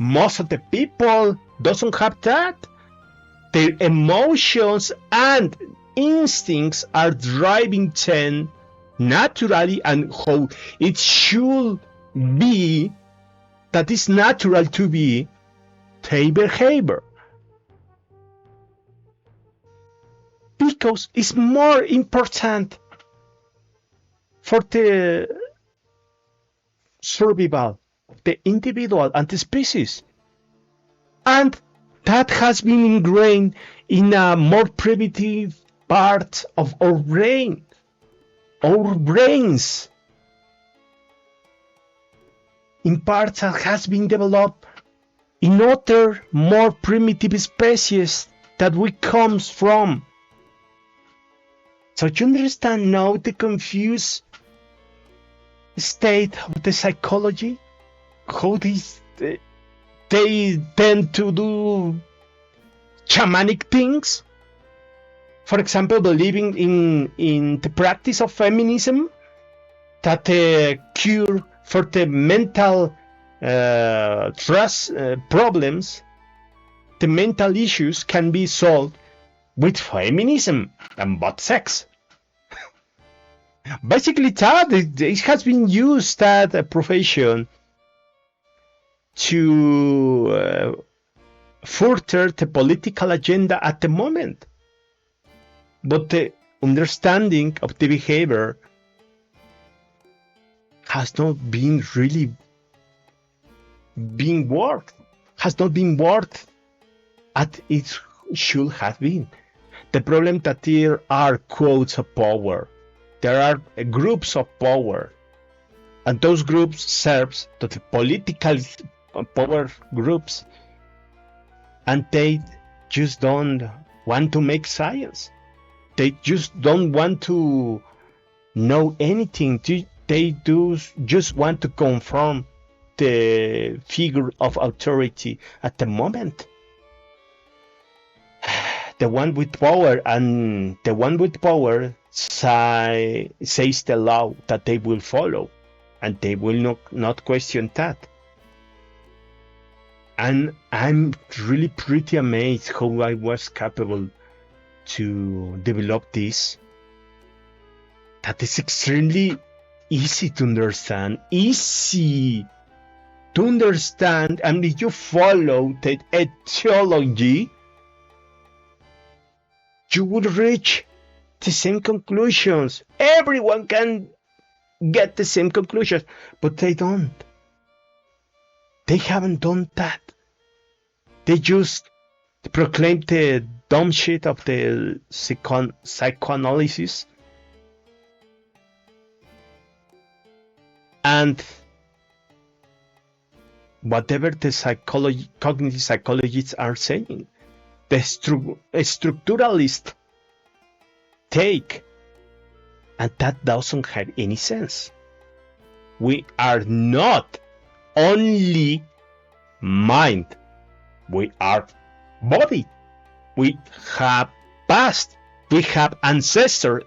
Most of the people doesn't have that. Their emotions and instincts are driving them naturally, and how it should be, that is natural to be, their behavior. Because it's more important for the survival of the individual and the species. And that has been ingrained in a more primitive part of our brain, our brains, in parts that has been developed in other more primitive species that we comes from. So you understand now the confused state of the psychology, how they tend to do shamanic things. For example, believing in the practice of feminism, that the cure for the mental trust problems, the mental issues can be solved with feminism and butt sex. Basically, that it has been used as a profession to further the political agenda at the moment. But the understanding of the behavior has not been really being worked, has not been worked as it should have been. The problem that there are quotes of power, there are groups of power, and those groups serves to the political power groups, and they just don't want to make science. They just don't want to know anything. They do just want to confirm the figure of authority at the moment. The one with power, and the one with power says the law that they will follow, and they will not question that. And I'm really pretty amazed how I was capable to develop this. That is extremely easy to understand, and if you follow the etiology, you would reach the same conclusions. Everyone can get the same conclusions, but they don't. They haven't done that. They just proclaim the dumb shit of the psychoanalysis, and whatever the cognitive psychologists are saying, the structuralist take, and that doesn't have any sense. We are not only mind, we are body, we have past, we have ancestor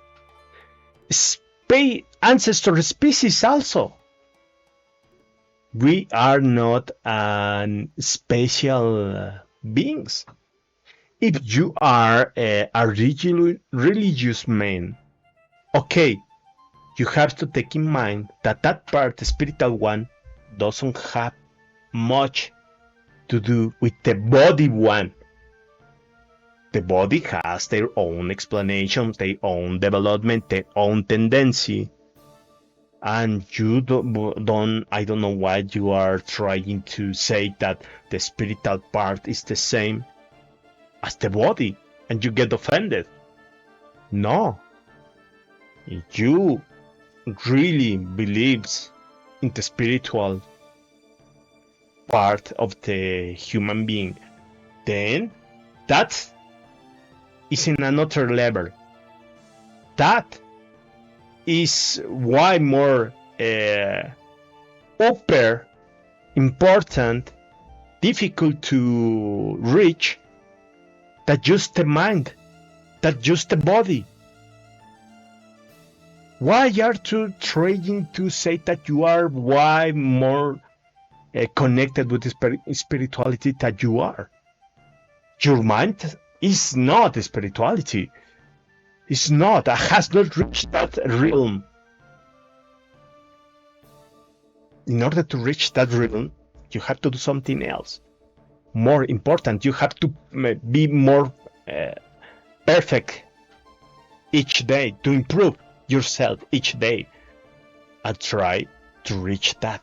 species also. We are not special beings. If you are a religious man, okay, you have to take in mind that that part, the spiritual one, doesn't have much to do with the body one. The body has their own explanation, their own development, their own tendency. And you don't, I don't know why you are trying to say that the spiritual part is the same as the body, and you get offended. No. If you really believes in the spiritual part of the human being, then that is in another level. That is way more upper, important, difficult to reach than just the mind, than just the body. Why are you trying to say that you are way more connected with the spirituality that you are? Your mind is not spirituality. It's not. It has not reached that realm. In order to reach that realm, you have to do something else. More important, you have to be more perfect each day, to improve yourself each day, and try to reach that.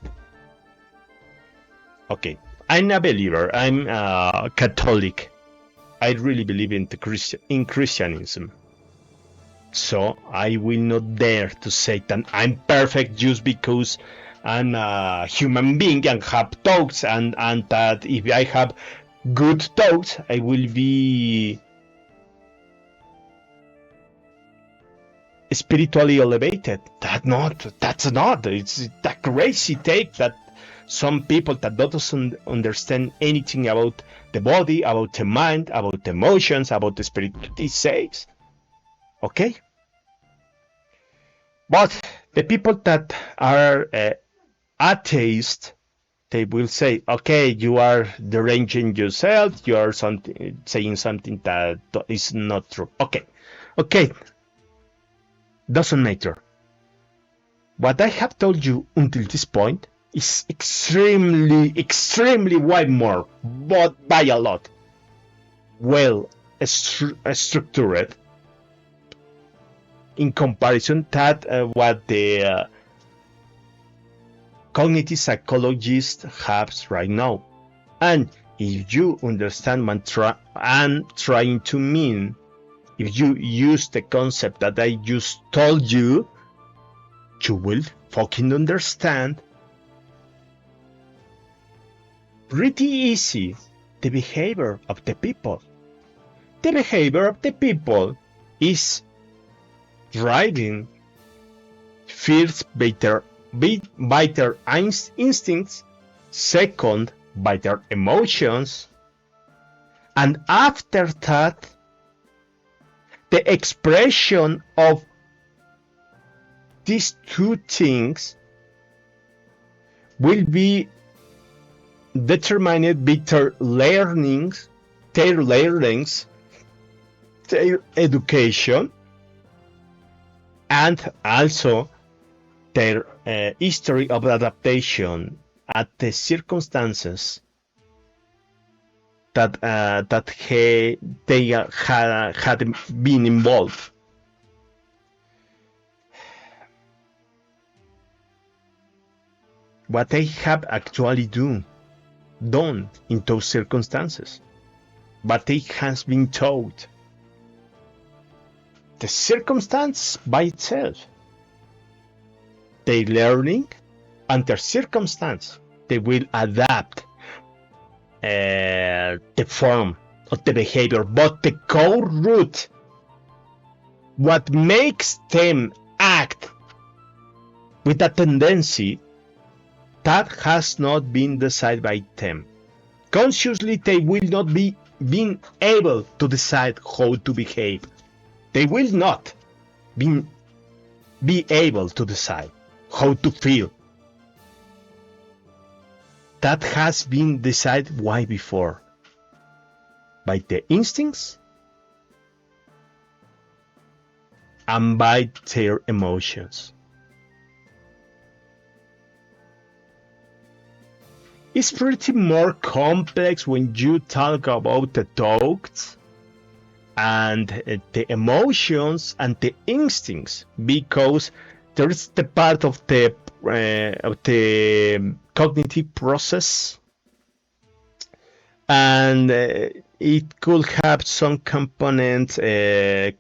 Okay, I'm a believer. I'm a Catholic. I really believe in Christianism. So I will not dare to say that I'm perfect just because I'm a human being and have thoughts, and that if I have good thoughts, I will be spiritually elevated. That's not. It's that crazy take that some people that doesn't understand anything about the body, about the mind, about the emotions, about the spirituality says. Okay? But the people that are atheists, they will say, okay, you are deranging yourself, you are saying something that is not true. Okay, doesn't matter. What I have told you until this point is extremely way more, but by a lot, well structured in comparison that what the cognitive psychologist has right now. And if you understand what I'm trying to mean, if you use the concept that I just told you, you will fucking understand pretty easy the behavior of the people. The behavior of the people is driving first by their instincts, second by their emotions, and after that the expression of these two things will be determined by their learnings, their education, and also their history of adaptation at the circumstances that they had been involved. What they have actually done in those circumstances, but it has been taught. The circumstance by itself, they learning, and their circumstance, they will adapt the form of the behavior, but the core root, what makes them act with a tendency, that has not been decided by them. Consciously, they will not be being able to decide how to behave. They will not be able to decide how to feel. That has been decided way before by the instincts and by their emotions. It's pretty more complex when you talk about the thoughts and the emotions and the instincts, because there is the part of the cognitive process, and it could have some components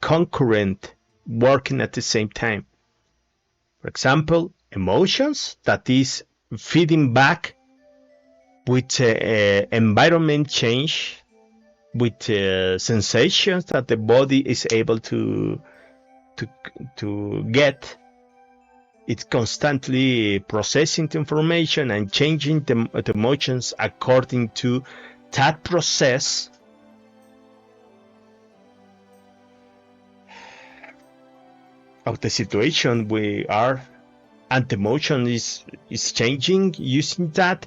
concurrent working at the same time. For example, emotions, that is feeding back with environment change, with sensations that the body is able to get. It's constantly processing the information and changing the emotions according to that process. Of the situation we are, and the emotion is changing using that,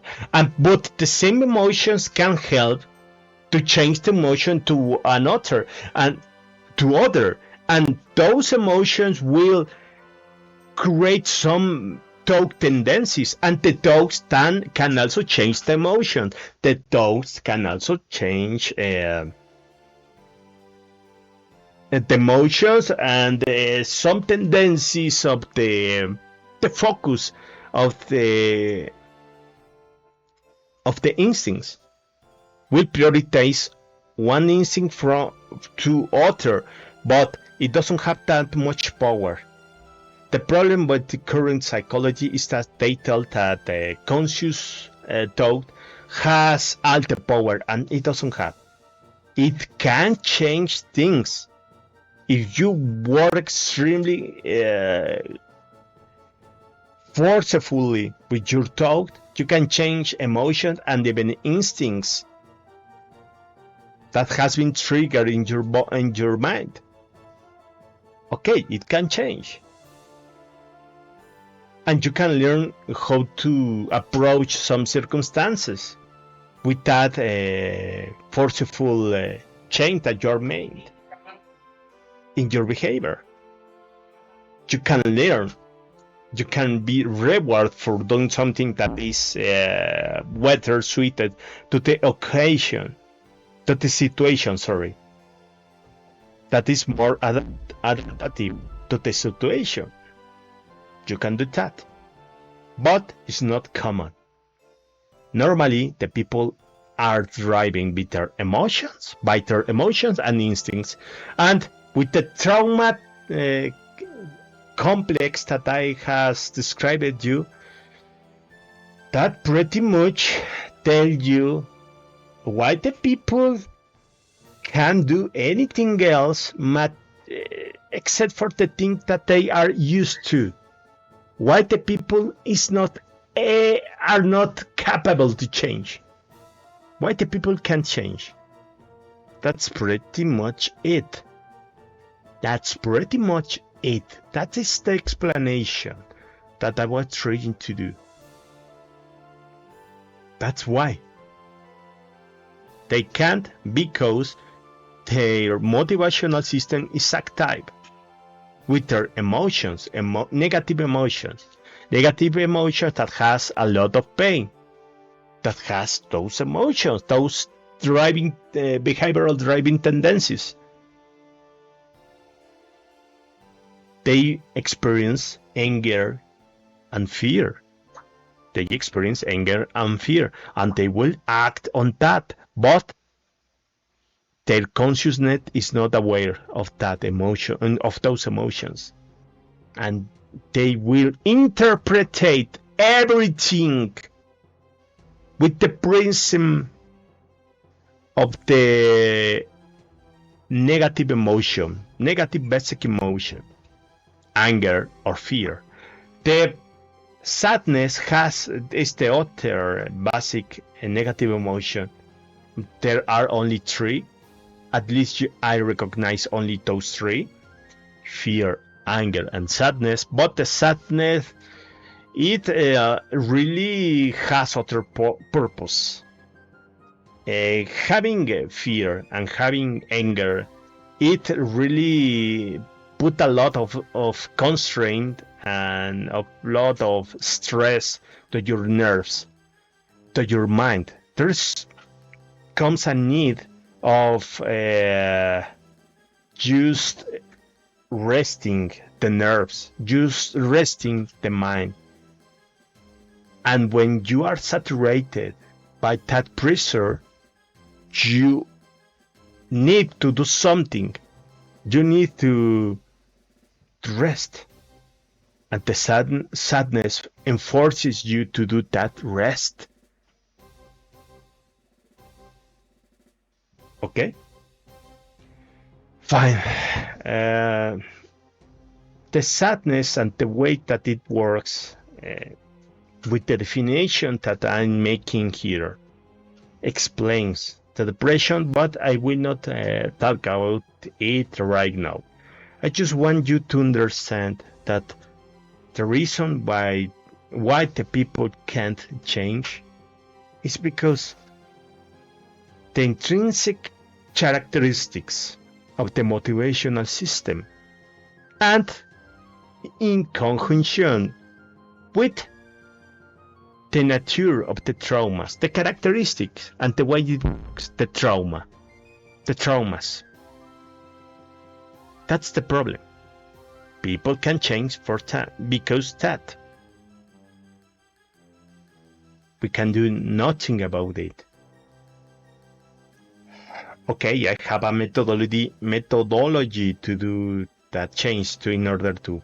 but the same emotions can help to change the emotion to another and to other, and those emotions will create some thought tendencies, and the thoughts can also change the emotion. The thoughts can also change the emotions and some tendencies of the focus of the instincts. Will prioritize one instinct to other, but it doesn't have that much power. The problem with the current psychology is that they tell that the conscious thought has all the power, and it doesn't have. It can change things. If you work extremely forcefully with your thought, you can change emotions and even instincts that has been triggered in your mind. Okay, it can change. And you can learn how to approach some circumstances with that forceful change that you're made in your behavior. You can learn. You can be rewarded for doing something that is better suited to the occasion, to the situation, sorry, that is more adaptive to the situation. You can do that. But it's not common. Normally, the people are driving by their emotions and instincts, and with the trauma complex that I has described you, that pretty much tell you why the people can't do anything else except for the thing that they are used to. Why the people are not capable to change. Why the people can't change. That's pretty much it. That's pretty much it. That is the explanation that I was trying to do. That's why. They can't because their motivational system is active with their emotions, negative emotions that has a lot of pain, that has those emotions, those driving behavioral driving tendencies. They experience anger and fear. They experience anger and fear, and they will act on that, but their consciousness is not aware of that emotion, of those emotions, and they will interpret everything with the prism of the negative emotion, negative basic emotion, anger or fear. The sadness is the other basic negative emotion. There are only three. At least I recognize only those three: fear, anger, and sadness. But the sadness, it really has other purpose. Having fear and having anger, it really put a lot of constraint and a lot of stress to your nerves, to your mind. There's comes a need of just resting the nerves, just resting the mind. And when you are saturated by that pressure, you need to do something. You need to rest. And the sadness enforces you to do that rest. Okay? Fine. The sadness and the way that it works with the definition that I'm making here explains the depression, but I will not talk about it right now. I just want you to understand that the reason why the people can't change is because the intrinsic characteristics of the motivational system, and in conjunction with the nature of the traumas, the characteristics and the way it works, the traumas. That's the problem. People can change for that because that. We can do nothing about it. Okay, I have a methodology to do that change in order to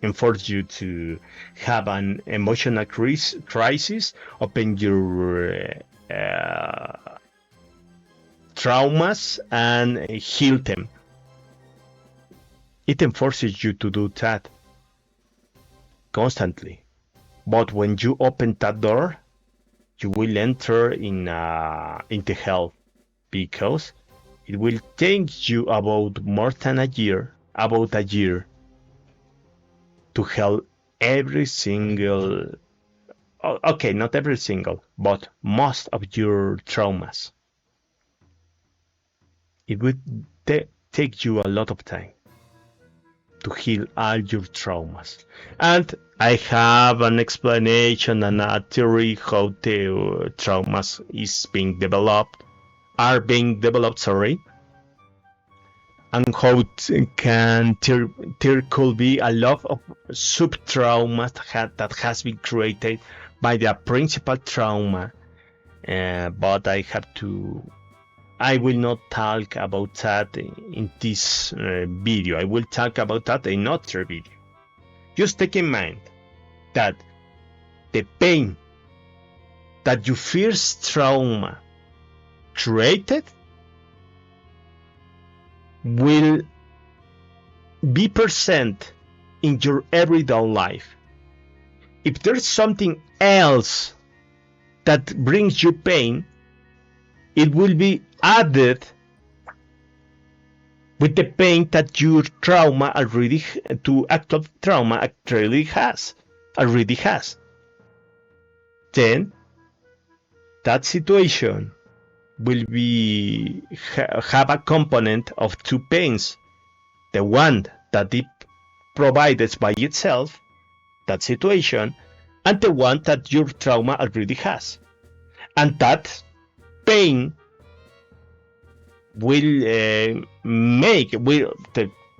enforce you to have an emotional crisis, open your traumas and heal them. It enforces you to do that constantly. But when you open that door, you will enter into hell, because it will take you about more than a year, about a year to help every single, okay, not every single, but most of your traumas. It would take you a lot of time to heal all your traumas. And I have an explanation and a theory how the traumas are being developed, sorry, and how there could be a lot of sub-traumas that has been created by the principal trauma. But I will not talk about that in this video. I will talk about that in another video. Just take in mind that the pain that your first trauma created will be present in your everyday life. If there's something else that brings you pain, it will be added with the pain that your trauma already has. Then that situation will have a component of two pains. The one that it provides by itself, that situation, and the one that your trauma already has. And that pain will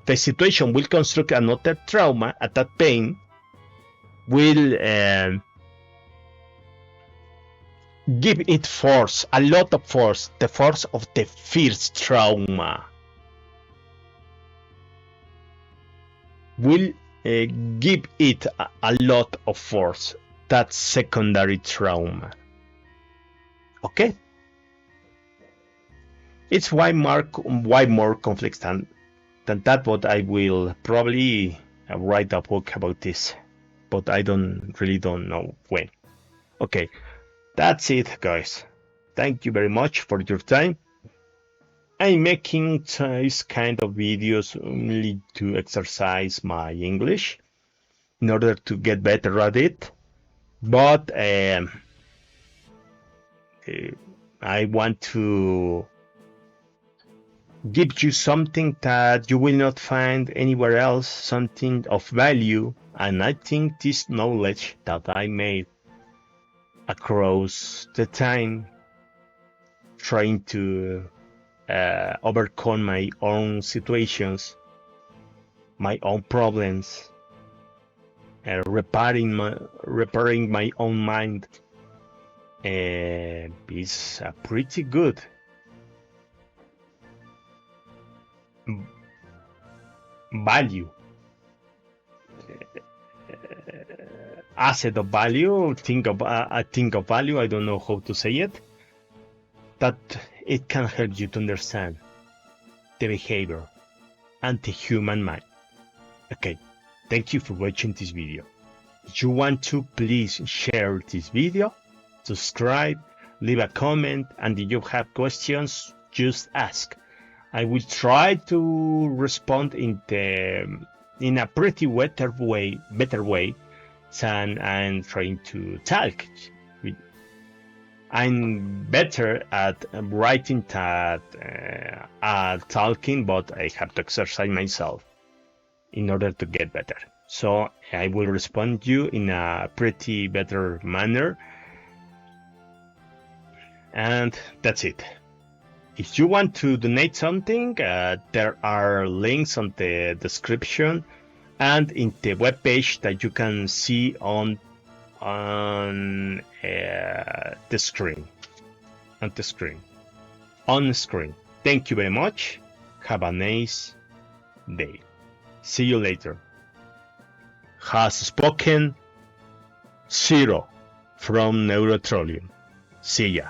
the situation will construct another trauma, and that pain will give it force, a lot of force, the force of the first trauma will give it a lot of force, that secondary trauma. Okay? It's why more conflicts than that, but I will probably write a book about this, but I really don't know when. Okay, that's it, guys. Thank you very much for your time. I'm making this kind of videos only to exercise my English in order to get better at it, but I want to give you something that you will not find anywhere else, something of value. And I think this knowledge that I made across the time, trying to overcome my own situations, my own problems, repairing my own mind, is pretty good. Value, asset of value, think of value, I don't know how to say it, that it can help you to understand the behavior and the human mind. Okay, thank you for watching this video. If you want to, please share this video, subscribe, leave a comment, and if you have questions, just ask. I will try to respond in a pretty better way than I'm trying to talk. I'm better at writing than at talking, but I have to exercise myself in order to get better. So I will respond to you in a pretty better manner. And that's it. If you want to donate something, there are links on the description and in the webpage that you can see on the screen. On screen. Thank you very much. Have a nice day. See you later. Has spoken Zero from Neurotrollium. See ya.